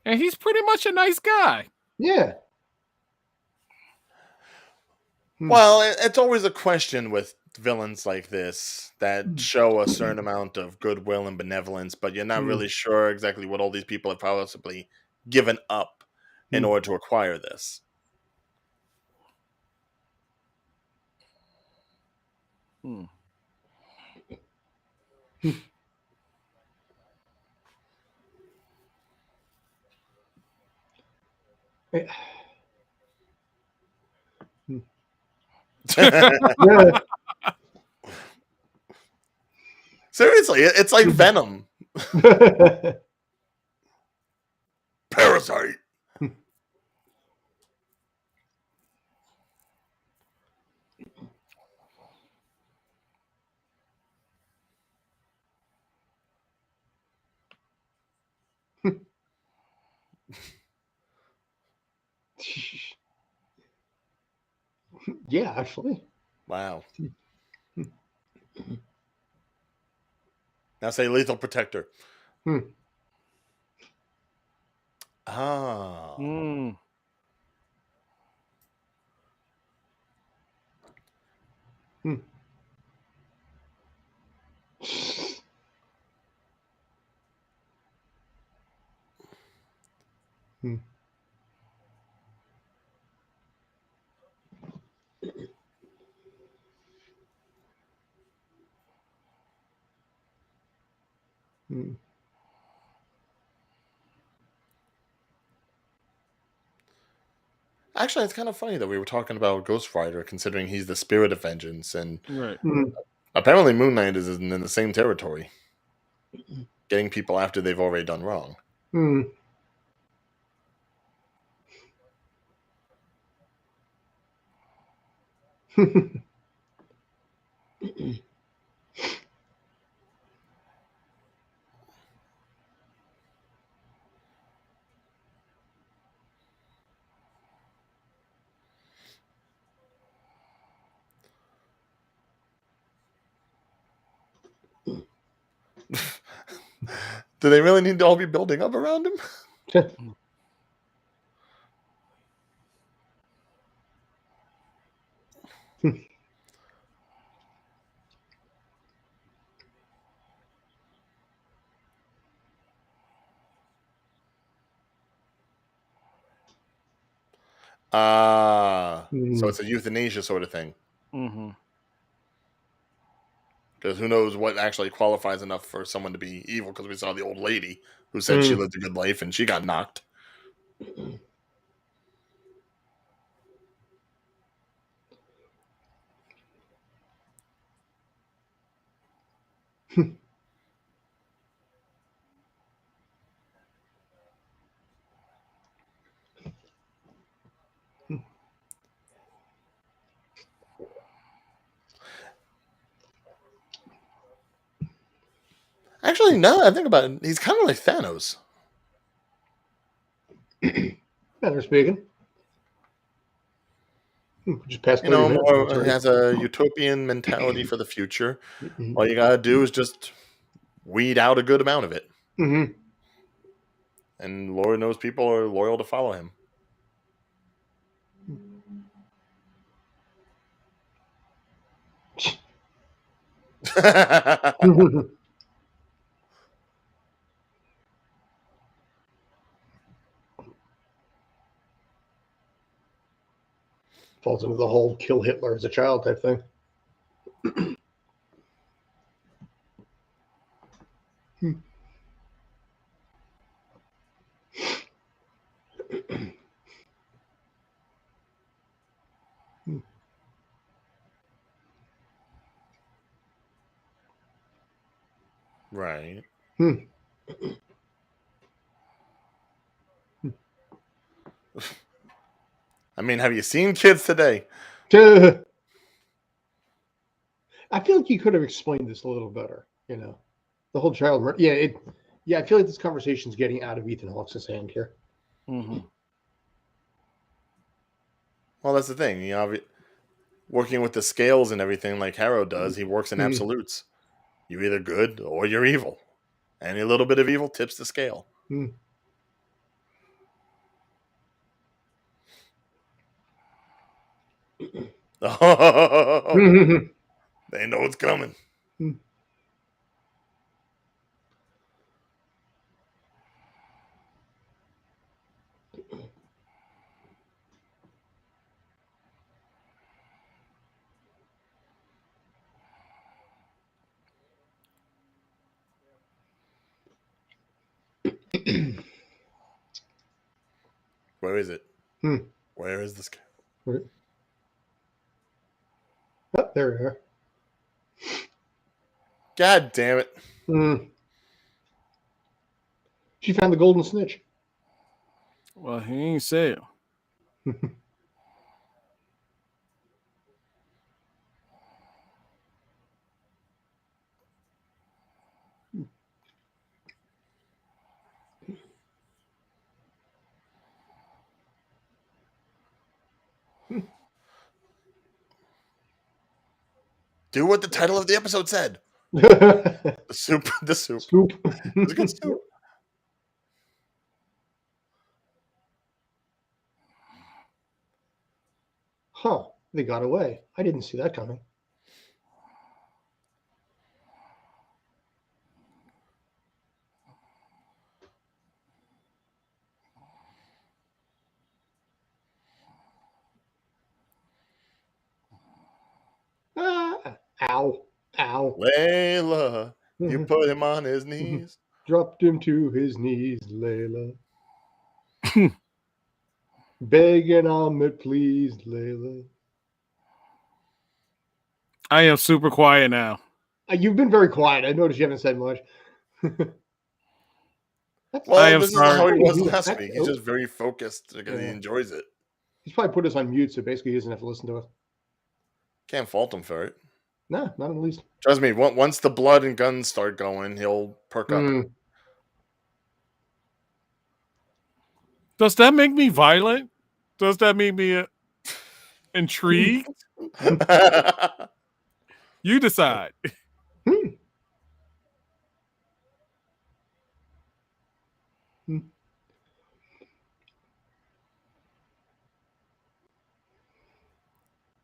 he's pretty much a nice guy.
Yeah.
Well, it's always a question with villains like this that show a certain amount of goodwill and benevolence, but you're not really sure exactly what all these people have possibly given up in order to acquire this. Seriously, it's like Venom. Parasite.
Yeah, actually.
Wow. Now say Lethal Protector. Ah.
Mm.
Actually, it's kind of funny that we were talking about Ghost Rider, considering he's the spirit of vengeance, and
Right.
apparently Moon Knight is in the same territory, getting people after they've already done wrong.
Mm.
Do they really need to all be building up around him? So it's a euthanasia sort of thing.
Mm-hmm.
Because who knows what actually qualifies enough for someone to be evil? Because we saw the old lady who said she lived a good life and she got knocked. Actually, now that I think about it, he's kind of like Thanos.
Better speaking. Just past
You
30
know,
minutes.
more he has a utopian mentality for the future.
Mm-hmm.
All you gotta do is just weed out a good amount of it.
Mm-hmm.
And Lord knows people are loyal to follow him.
Falls into the whole kill Hitler as a child type thing.
Right. I mean, have you seen kids today?
I feel like you could have explained this a little better. You know, the whole child. Yeah, I feel like this conversation is getting out of Ethan Hawke's hand here.
Mm-hmm.
Well, that's the thing. You know, working with the scales and everything like Harrow does, he works in absolutes. You're either good or you're evil. Any little bit of evil tips the scale. They know it's coming. Where is it? Where is the scale?
Oh, there we are.
God damn it.
She found the golden snitch.
Well, he ain't say it.
Do what the title of the episode said.
The
soup. The soup.
Scoop.
It's a good soup.
Huh. They got away. I didn't see that coming. Ah, ow. Ow.
Layla, you put him on his knees.
dropped him to his knees, Layla. Begging Ahmed, please, Layla.
I am super quiet now.
You've been very quiet. I noticed you haven't said much.
Well,
am
this
sorry.
is how he was
He's
last week. He's just very focused because he enjoys it.
He's probably put us on mute, so basically he doesn't have to listen to us.
Can't fault him for it.
No, not in the least.
Trust me, once the blood and guns start going, he'll perk up.
Does that make me violent? Does that make me intrigued? You decide.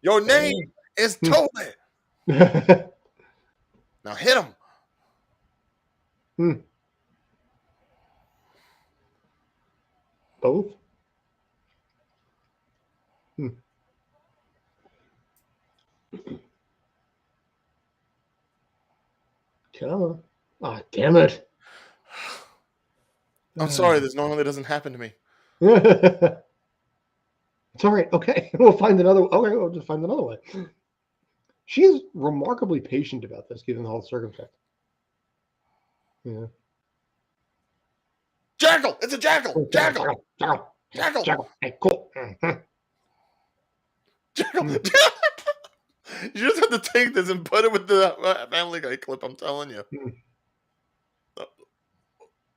Your name is Toby. Now hit him.
Both? Come on. Ah, damn it.
I'm sorry, this normally doesn't happen to me.
It's all right. Okay. We'll find another. Okay, we'll just find another way. She is remarkably patient about this, given all the circumstances. Yeah.
Jackal! It's a jackal! Jackal!
Jackal!
Jackal!
Jackal! Hey, cool.
Jackal! You just have to take this and put it with the Family Guy clip, I'm telling you.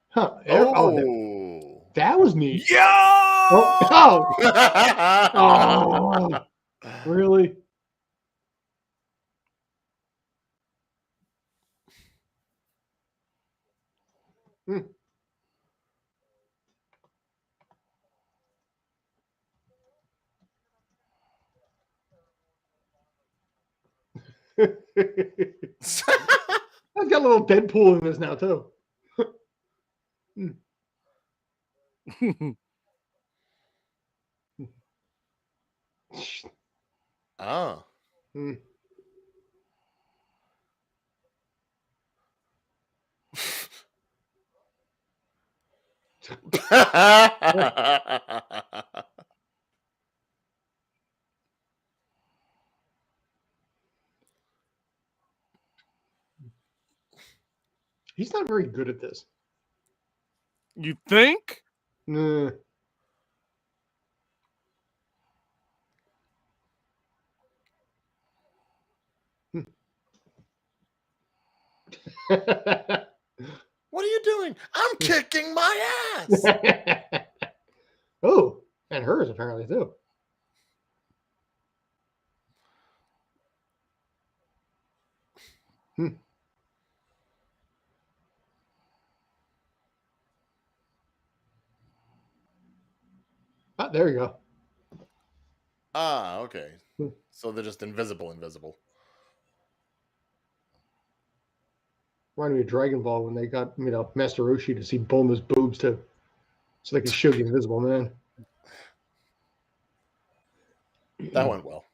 Huh.
Oh.
That was neat.
Yo!
Oh, really? I've got a little Deadpool in this now too.
Ah.
He's not very good at this.
You think?
Nah.
What are you doing? I'm kicking my ass.
Oh, and hers apparently too. Ah, there you go.
Ah, okay. So they're just invisible.
Reminded me of Dragon Ball when they got, Master Roshi to see Bulma's boobs too. So they could show the Invisible Man.
That went well.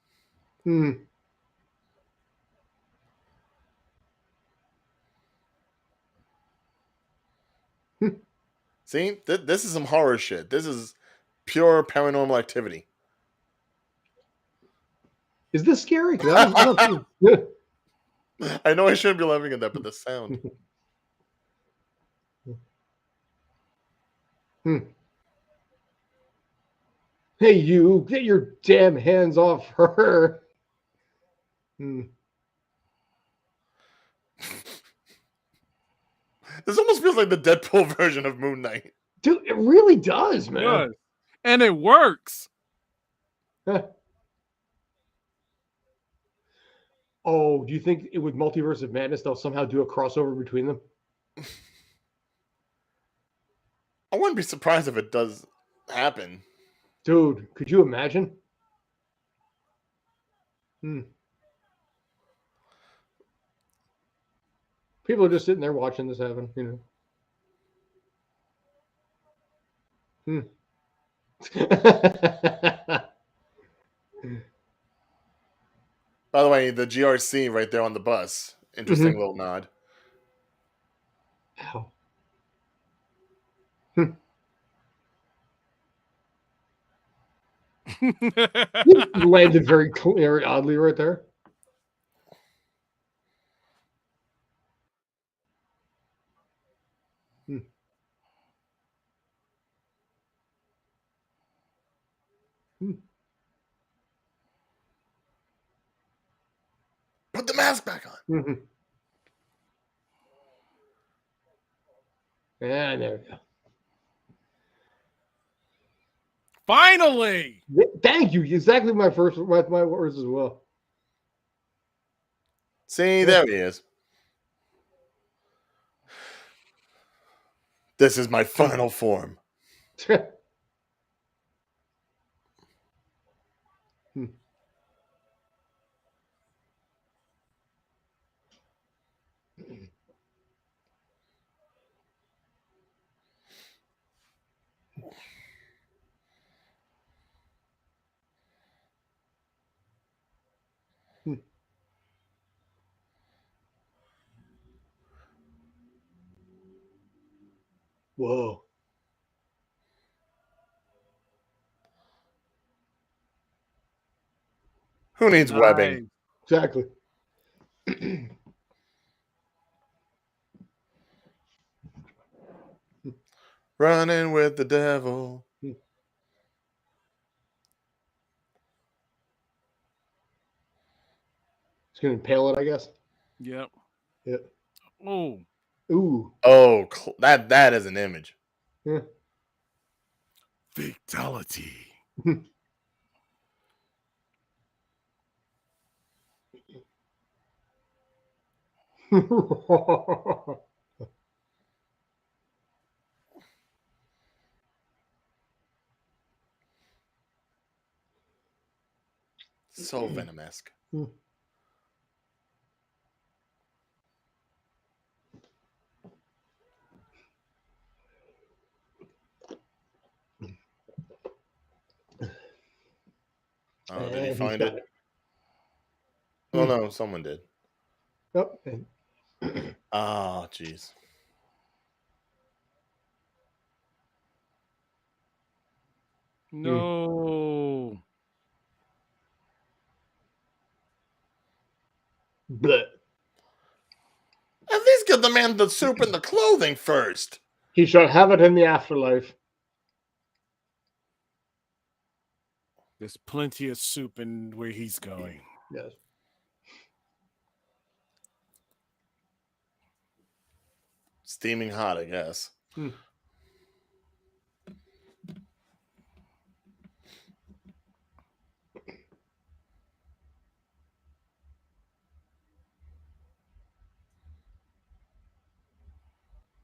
See, this is some horror shit. This is pure paranormal activity.
Is this scary? I don't think.
I know I shouldn't be laughing at that, but the sound.
Hey, you, get your damn hands off her.
This almost feels like the Deadpool version of Moon Knight.
Dude, it really does, man.
Good. And it works.
Oh, do you think with Multiverse of Madness they'll somehow do a crossover between them?
I wouldn't be surprised if it does happen.
Dude, could you imagine? People are just sitting there watching this happen,
By the way, the GRC right there on the bus. Interesting little nod.
Ow. Landed very clear, oddly, right there. Hmm. Hmm.
Put the mask back on.
Mm-hmm. Yeah, there we go.
Finally!
Thank you. Exactly my words as well.
See, there he is. This is my final form.
Hmm. Hmm. Whoa.
Who needs webbing?
Exactly.
Running with the devil.
Hmm. It's gonna impale it, I guess.
Yep.
Yep.
Oh.
Ooh.
Oh, that is an image.
Yeah.
Fatality.
So venomous. Oh, did he
And he's
find
got
it?
it.
Oh no, someone did.
Oh,
Oh, jeez.
No.
but
At least give the man the soup and the clothing first.
he shall have it in the afterlife.
There's plenty of soup in where he's going.
Yes.
Steaming hot, I guess.
Hmm.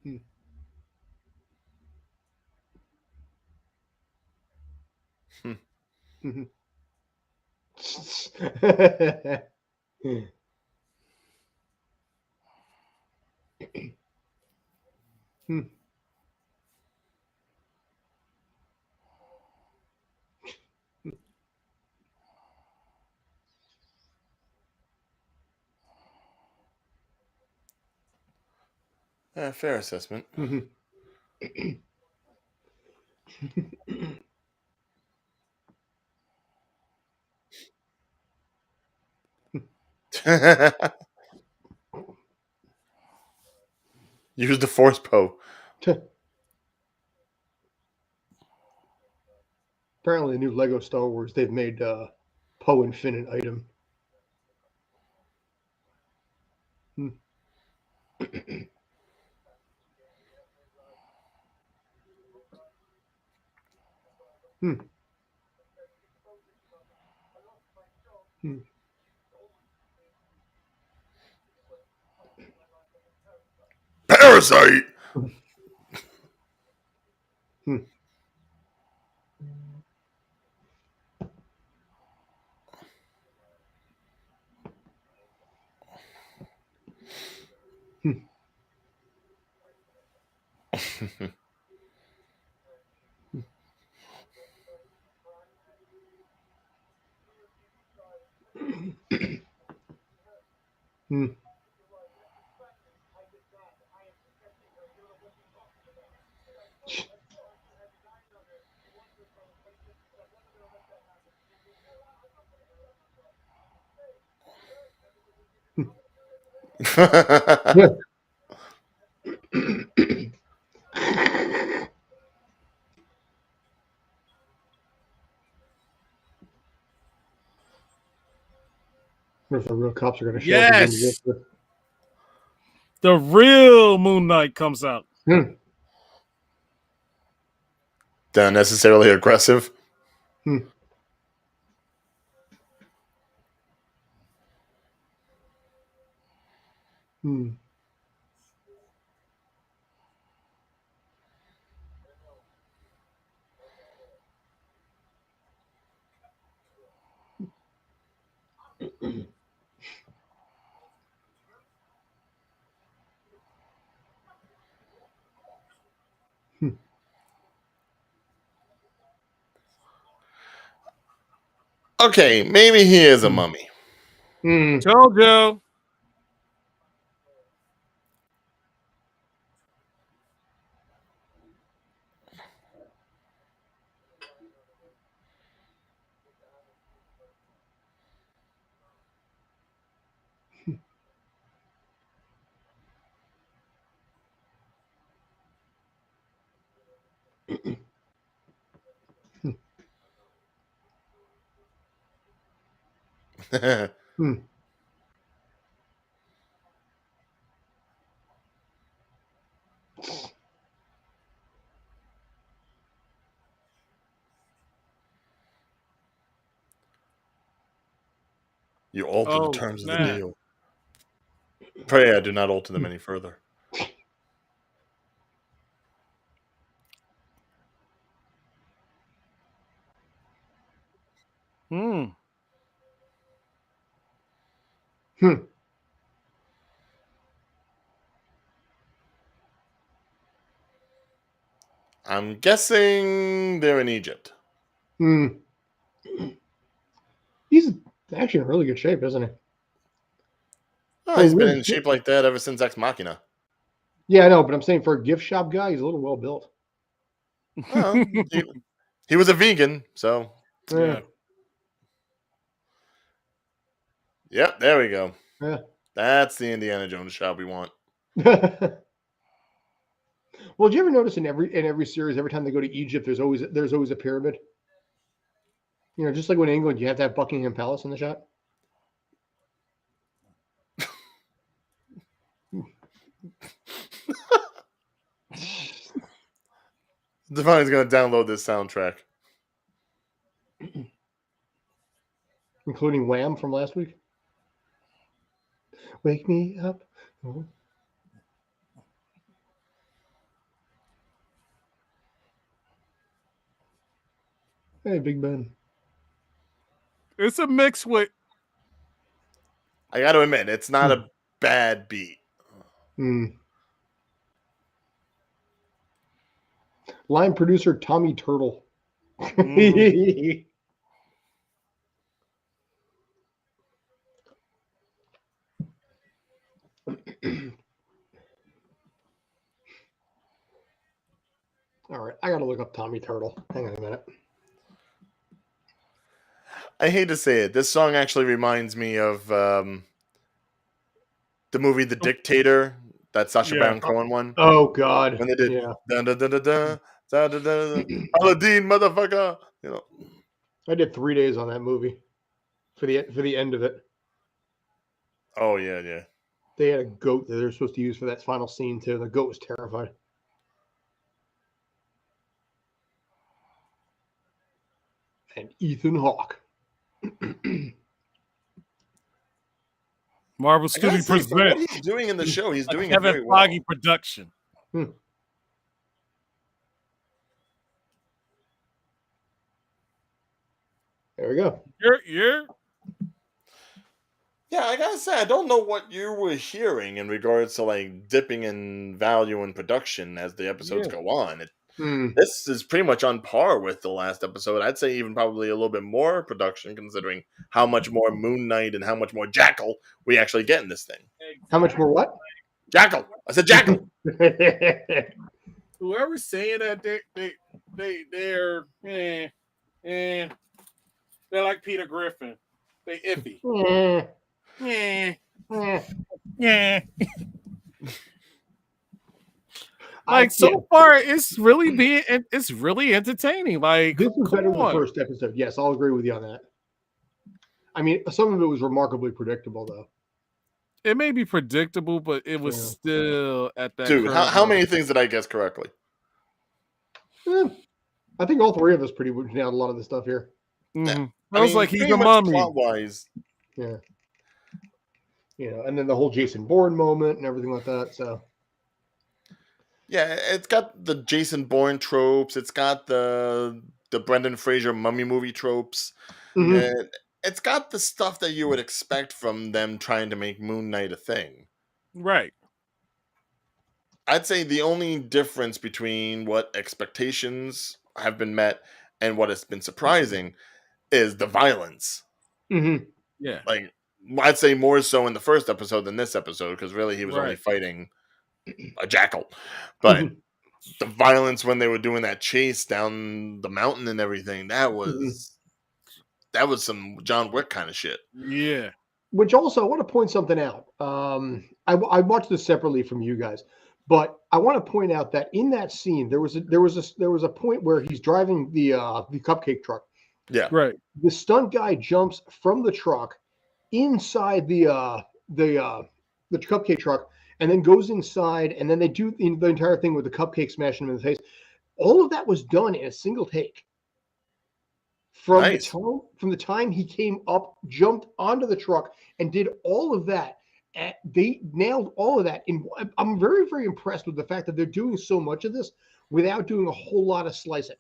Hmm. Hmm. Hmm.
Fair assessment.
Hmm.
Use the force Poe.
Apparently, the new Lego Star Wars, they've made Poe and Finn an item. Hmm. Hmm. Hmm.
Parasite.
Hmm. Hmm. Hmm. If the real cops are going to show up
Yes.
again.
The real Moon Knight comes out.
Hmm.
They're unnecessarily aggressive.
Hmm. Hmm.
Okay, maybe he is a mummy.
Hmm.
Told you.
Hmm.
You alter the
Oh,
terms of the
snap.
deal. Pray I do not alter them any further.
Hmm.
Hmm.
I'm guessing they're in Egypt.
Hmm. He's actually in really good shape, isn't he?
Oh,
For a
he's been
real
in shape like that ever since Ex Machina.
Yeah, I know, but I'm saying for a gift shop guy, he's a little well built.
Well, he was a vegan, so
Yeah.
yep, there we go.
Yeah.
That's the Indiana Jones shot we want.
Well, did you ever notice in every series, every time they go to Egypt, there's always a pyramid? You know, just like when in England, you have to have Buckingham Palace in the shot.
Devon's gonna download this soundtrack.
Including Wham from last week. Wake me up. Oh. Hey, Big Ben.
It's a mix with.
I got to admit, it's not a bad beat.
Hmm. Line producer Tommy Turtle.
Mm.
All right, I gotta look up Tommy Turtle. Hang on a minute.
I hate to say it, this song actually reminds me of the movie The Dictator, that Sacha
Yeah.
Baron Cohen one.
Oh God.
When they did
Yeah.
dun dun dun dun dun dun dun dun Aladdin, motherfucker. You know.
I did 3 days on that movie for the end of it.
Oh yeah, yeah.
They had a goat that they're supposed to use for that final scene too. The goat was terrified. And Ethan Hawke.
Marvel
I gotta
Studio
say, for what
presents
he's doing in the show, he's
a
doing it
Kevin
very well.
Feige production.
Hmm. There we go.
You're
Yeah, I gotta say, I don't know what you were hearing in regards to like dipping in value and production as the episodes go on.
Hmm.
This is pretty much on par with the last episode. I'd say even probably a little bit more production, considering how much more Moon Knight and how much more Jackal we actually get in this thing.
How much more what?
Jackal! I said Jackal!
whoever's saying that they're they're like Peter Griffin. They iffy.
Eh,
Eh,
eh.
yeah. Like so far, it's really entertaining. Like
this was better than the
on.
first episode. Yes, I'll agree with you on that. I mean, some of it was remarkably predictable, though.
It may be predictable, but it was still at that.
Dude, how many things did I guess correctly?
I think all three of us pretty much nailed a lot of the stuff here.
Mm-hmm. I was like, he's a mummy.
Plot-wise.
Yeah. And then the whole Jason Bourne moment and everything like that. So.
Yeah, it's got the Jason Bourne tropes. It's got the Brendan Fraser mummy movie tropes.
Mm-hmm.
It's got the stuff that you would expect from them trying to make Moon Knight a thing.
Right.
I'd say the only difference between what expectations have been met and what has been surprising is the violence.
Mm-hmm.
Yeah.
Like, I'd say more so in the first episode than this episode, because really he was only fighting a jackal. But the violence when they were doing that chase down the mountain and everything, that was some John Wick kind of shit.
Yeah.
Which also, I want to point something out. I watched this separately from you guys, but I want to point out that in that scene there was a point where he's driving the cupcake truck.
Yeah.
Right.
The stunt guy jumps from the truck inside the cupcake truck and then goes inside, and then they do the entire thing with the cupcake smashing him in the face. All of that was done in a single take. From the time he came up, jumped onto the truck, and did all of that, they nailed all of that. I'm very, very impressed with the fact that they're doing so much of this without doing a whole lot of slicing.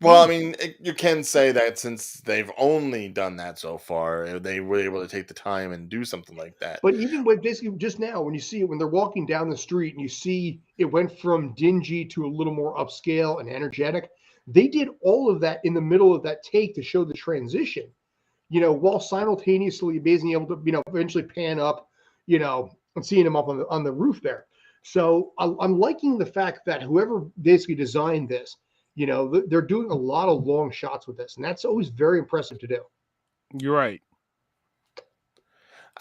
Well, I mean, you can say that since they've only done that so far, they were able to take the time and do something like that.
But even with basically just now, when you see it, when they're walking down the street and you see it went from dingy to a little more upscale and energetic, they did all of that in the middle of that take to show the transition, while simultaneously being able to, eventually pan up, and seeing him up on the roof there. So I'm liking the fact that whoever basically designed this, they're doing a lot of long shots with this, and that's always very impressive to do.
You're right.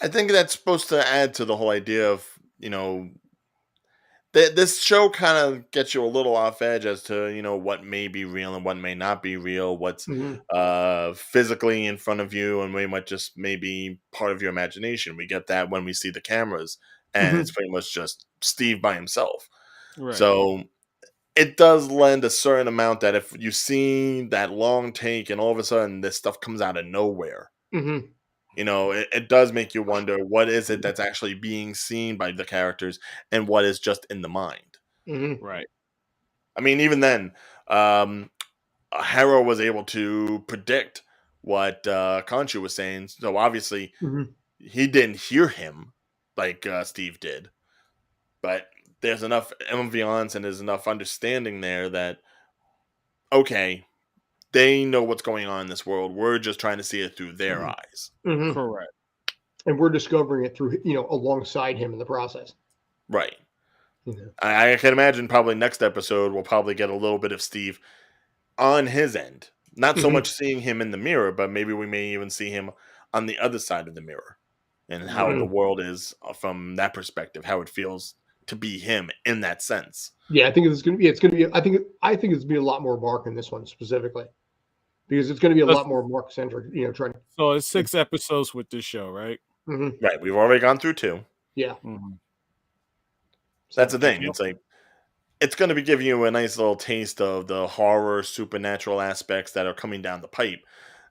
I think that's supposed to add to the whole idea of, this show kind of gets you a little off edge as to, what may be real and what may not be real, what's physically in front of you and what just may be part of your imagination. We get that when we see the cameras, and it's pretty much just Steve by himself.
Right.
So it does lend a certain amount that if you see that long take and all of a sudden this stuff comes out of nowhere, it does make you wonder, what is it that's actually being seen by the characters and what is just in the mind.
Right.
I mean, even then, Harrow was able to predict what Khonshu was saying. So obviously he didn't hear him like Steve did. But there's enough ambiance and there's enough understanding there that, okay, they know what's going on in this world. We're just trying to see it through their eyes.
Correct.
And we're discovering it through, alongside him in the process.
Right. I can imagine probably next episode we'll probably get a little bit of Steve on his end. Not so much seeing him in the mirror, but maybe we may even see him on the other side of the mirror and how the world is from that perspective, how it feels to be him in that sense.
Yeah, I think it's going to be. I think it's going to be a lot more Marc in this one specifically, because it's going to be a lot more Marc centric. Trying.
So it's 6 episodes with this show, right?
Right. We've already gone through 2.
Yeah.
That's the thing. It's like it's going to be giving you a nice little taste of the horror, supernatural aspects that are coming down the pipe.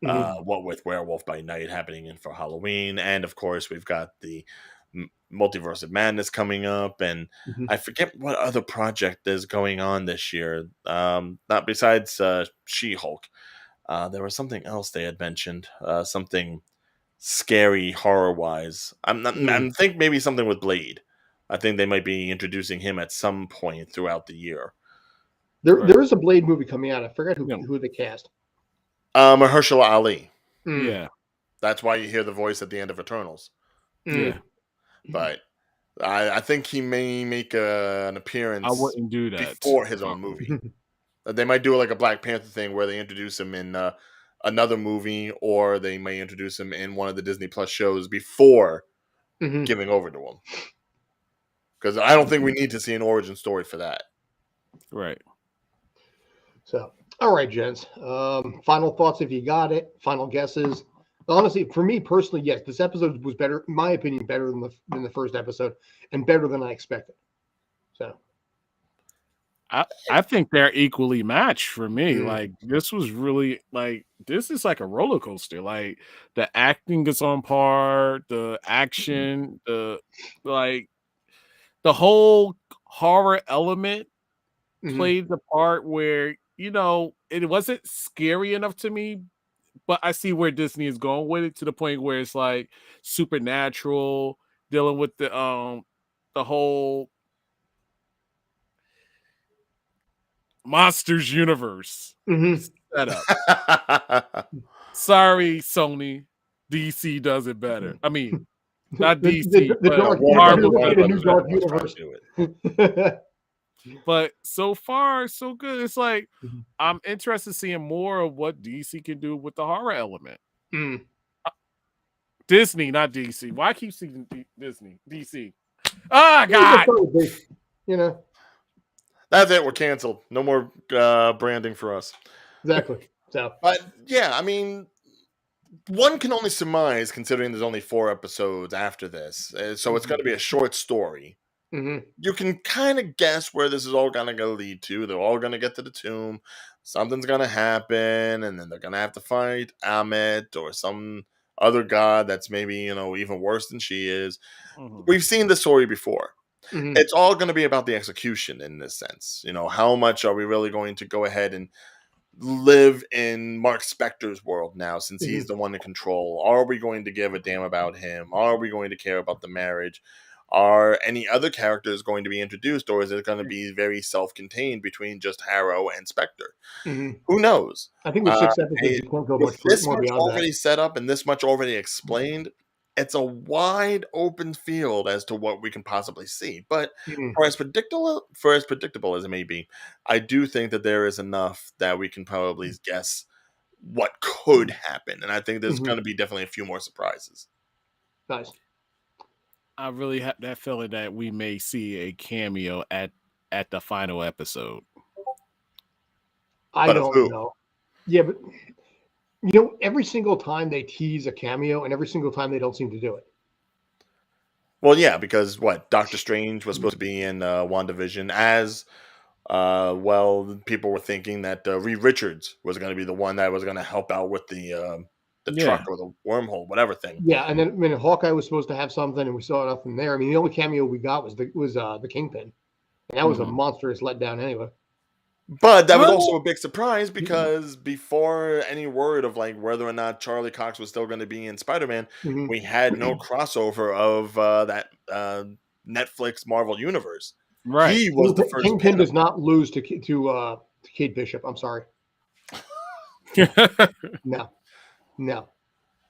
What with Werewolf by Night happening in for Halloween, and of course we've got the Multiverse of Madness coming up, and I forget what other project is going on this year. Not besides She-Hulk. There was something else they had mentioned. Something scary horror-wise. I think maybe something with Blade. I think they might be introducing him at some point throughout the year.
There is a Blade movie coming out. I forgot who they cast.
Mahershala Ali.
Yeah.
That's why you hear the voice at the end of Eternals.
Yeah.
But I think he may make an appearance.
I wouldn't do that
before his own movie. They might do like a Black Panther thing where they introduce him in another movie, or they may introduce him in one of the Disney Plus shows before giving over to him. Because I don't think we need to see an origin story for that.
Right.
So, all right, gents. Final thoughts if you got it. Final guesses. Honestly, for me personally, yes, this episode was better, in my opinion, better than the first episode, and better than I expected. So,
I think they're equally matched for me. Like, this was really this is like a roller coaster. Like, the acting is on par, the action, the whole horror element played the part where, it wasn't scary enough to me, but I see where Disney is going with it, to the point where it's like supernatural, dealing with the whole Monsters universe setup. Sorry, Sony. DC does it better. I mean, not DC,
the
but
Dark
Universe. But so far, so good. It's like, I'm interested in seeing more of what DC can do with the horror element. Disney, not DC. Why keep seeing Disney? DC. Oh, God.
That's it. We're canceled. No more branding for us.
Exactly. So,
but yeah, I mean, one can only surmise, considering there's only 4 episodes after this, so it's going to be a short story. You can kind of guess where this is all going to lead to. They're all going to get to the tomb. Something's going to happen, and then they're going to have to fight Amit or some other god that's maybe, even worse than she is. We've seen this story before. It's all going to be about the execution in this sense. How much are we really going to go ahead and live in Mark Spector's world now, since he's the one in control? Are we going to give a damn about him? Are we going to care about the marriage? Are any other characters going to be introduced, or is it going to be very self-contained between just Harrow and Spector? Who knows?
I think with 6 episodes, you can't go much
this
more
much
beyond
already
that.
set up and this much already explained. It's a wide open field as to what we can possibly see. But for as predictable as it may be, I do think that there is enough that we can probably guess what could happen. And I think there's going to be definitely a few more surprises.
Nice.
I really have that feeling that we may see a cameo at the final episode.
I don't know. Yeah, but every single time they tease a cameo, and every single time they don't seem to do it.
Well, yeah, because Doctor Strange was supposed to be in WandaVision as people were thinking that Reed Richards was going to be the one that was going to help out with the truck or the wormhole, whatever thing.
Yeah, and then Hawkeye was supposed to have something, and we saw nothing there. I mean, the only cameo we got was the Kingpin, and that was a monstrous letdown anyway.
But that was also a big surprise, because before any word of whether or not Charlie Cox was still going to be in Spider-Man, we had no crossover of that Netflix Marvel universe.
Right.
He was the first.
Kingpin does not lose to Kate Bishop. I'm sorry. No.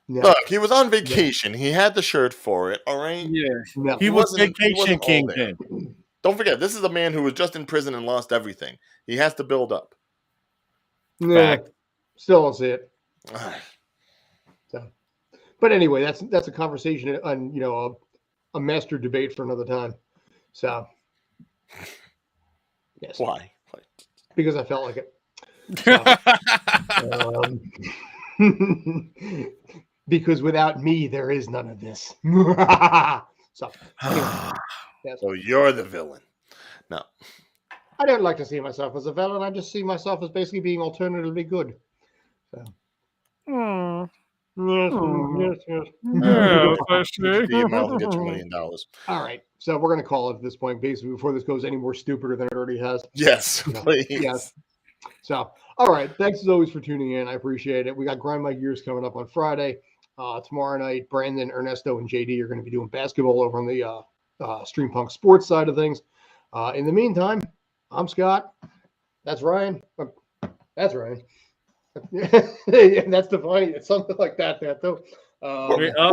Look, he was on vacation. He had the shirt for it. All right.
Yeah.
No.
He was vacation Kingpin.
Don't forget, this is a man who was just in prison and lost everything. He has to build up.
Yeah. Still don't see it. But anyway, that's a conversation on a master debate for another time. So yes.
Why?
Because I felt like it. Because without me, there is none of this. So, anyway, yes.
So you're the villain. No.
I don't like to see myself as a villain. I just see myself as basically being alternatively good. So. Yes.
Yeah,
Get $2 million.
All right. So we're going to call it at this point, basically, before this goes any more stupider than it already has.
Yes, please.
Yes. So, all right. Thanks as always for tuning in. I appreciate it. We got Grind My Gears coming up on Friday. Tomorrow night, Brandon, Ernesto, and JD are going to be doing basketball over on the Stream Punk Sports side of things. In the meantime, I'm Scott. That's Ryan. That's Ryan. Yeah, that's defining it. Something like that. Though.
We're gonna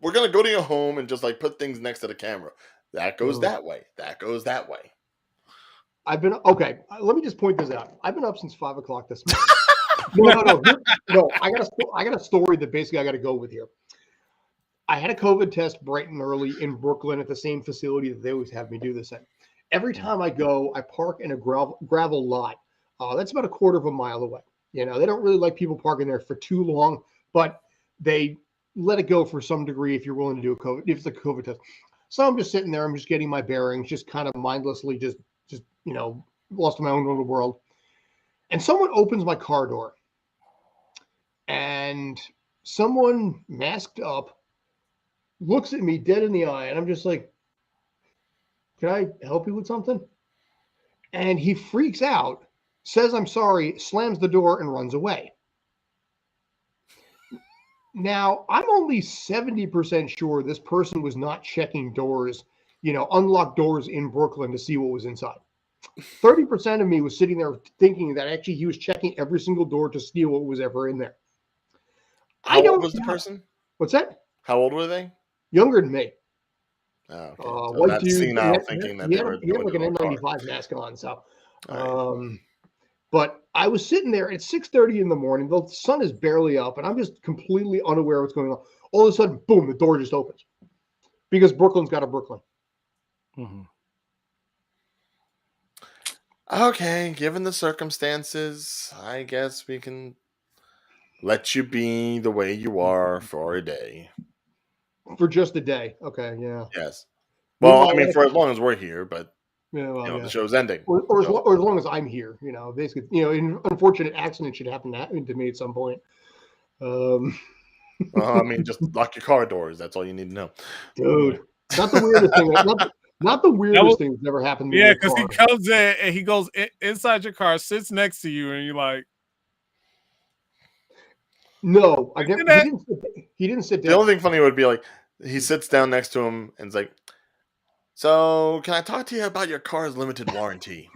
we're gonna go to your home and just put things next to the camera. That goes that way. That goes that way.
I've been okay. Let me just point this out. I've been up since 5 o'clock this morning. No. I got a story that basically I got to go with here. I had a COVID test bright and early in Brooklyn at the same facility that they always have me do this in. Every time I go, I park in a gravel lot. That's about a quarter of a mile away. They don't really like people parking there for too long, but they let it go for some degree if you're willing to do if it's a COVID test. So I'm just sitting there. I'm just getting my bearings, just kind of mindlessly, just lost in my own little world. And someone opens my car door, and someone masked up looks at me dead in the eye, and I'm just like, "Can I help you with something?" And he freaks out, says I'm sorry, slams the door, and runs away. Now, I'm only 70% sure this person was not checking doors, unlocked doors in Brooklyn to see what was inside. 30% of me was sitting there thinking that actually he was checking every single door to steal what was ever in there.
How old was the person?
What's that?
How old were they?
Younger than me.
Oh, okay. So
White
that's
dude.
senile thinking that they were
He had like an N95 mask on. So, but I was sitting there at 6:30 in the morning. The sun is barely up, and I'm just completely unaware of what's going on. All of a sudden, boom, the door just opens because Brooklyn's got a Brooklyn.
Mm-hmm.
Okay, given the circumstances, I guess we can let you be the way you are for a day.
For just a day. Okay, yeah.
Yes. Well, I mean, for as long as we're here, but
the
show's ending.
Or as long as I'm here, basically, an unfortunate accident should happen to me at some point.
Well, I mean, just lock your car doors. That's all you need to know.
Dude, not the weirdest thing. Not the weirdest thing that's ever happened to me.
Yeah, because he comes in and he goes inside your car, sits next to you, and you're like,
no, I never. He didn't sit down.
The only thing funny would be like he sits down next to him and is like, "So, can I talk to you about your car's limited warranty?"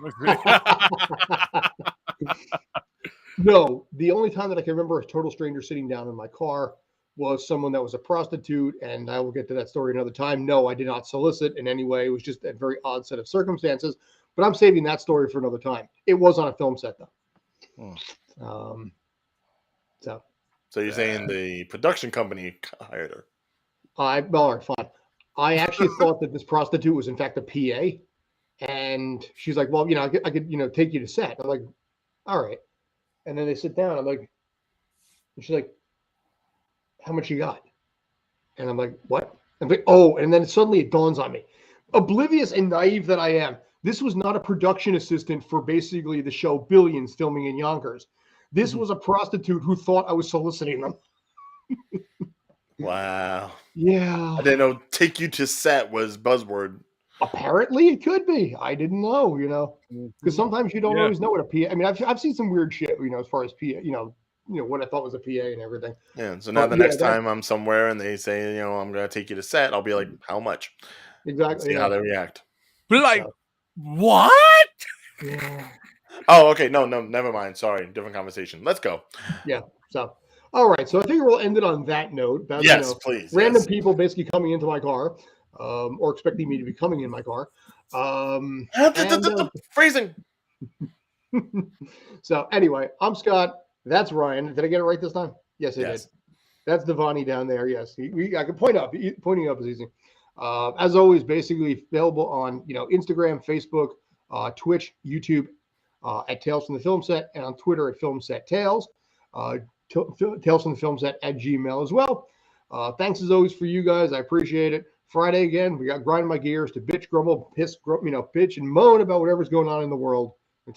No, the only time that I can remember a total stranger sitting down in my car was someone that was a prostitute, and I will get to that story another time. No, I did not solicit in any way. It was just a very odd set of circumstances, but I'm saving that story for another time. It was on a film set, though.
So you're saying the production company hired her?
All right, fine. I actually thought that this prostitute was in fact a PA, and she's like, "Well, I could take you to set." I'm like, "All right," and then they sit down. I'm like, and she's like, "How much you got?" And I'm like, "What?" I'm like, "Oh," and then suddenly it dawns on me, oblivious and naive that I am. This was not a production assistant for basically the show Billions filming in Yonkers. This was a prostitute who thought I was soliciting them.
Wow.
Yeah.
I didn't know take you to set was buzzword.
Apparently it could be. I didn't know, because sometimes you don't always know what a PA. I mean, I've seen some weird shit, as far as PA, what I thought was a PA and everything.
Yeah. So now next time I'm somewhere and they say, I'm going to take you to set, I'll be like, how much?
Exactly.
See how they react.
But like, what?
Yeah.
Oh, okay. No, never mind. Sorry. Different conversation. Let's go.
Yeah. So, all right. So I figure we'll end it on that note. About,
yes, please.
Random people basically coming into my car, or expecting me to be coming in my car.
Phrasing.
So anyway, I'm Scott. That's Ryan. Did I get it right this time? Yes, I did. That's Devani down there. Yes, I can point up. Pointing up is easy. As always, basically available on Instagram, Facebook, Twitch, YouTube, at Tales from the Film Set, and on Twitter at Film Set Tales. Tales from the Film Set at Gmail as well. Thanks as always for you guys. I appreciate it. Friday again, we got grinding my gears to bitch, grumble, piss, bitch, and moan about whatever's going on in the world.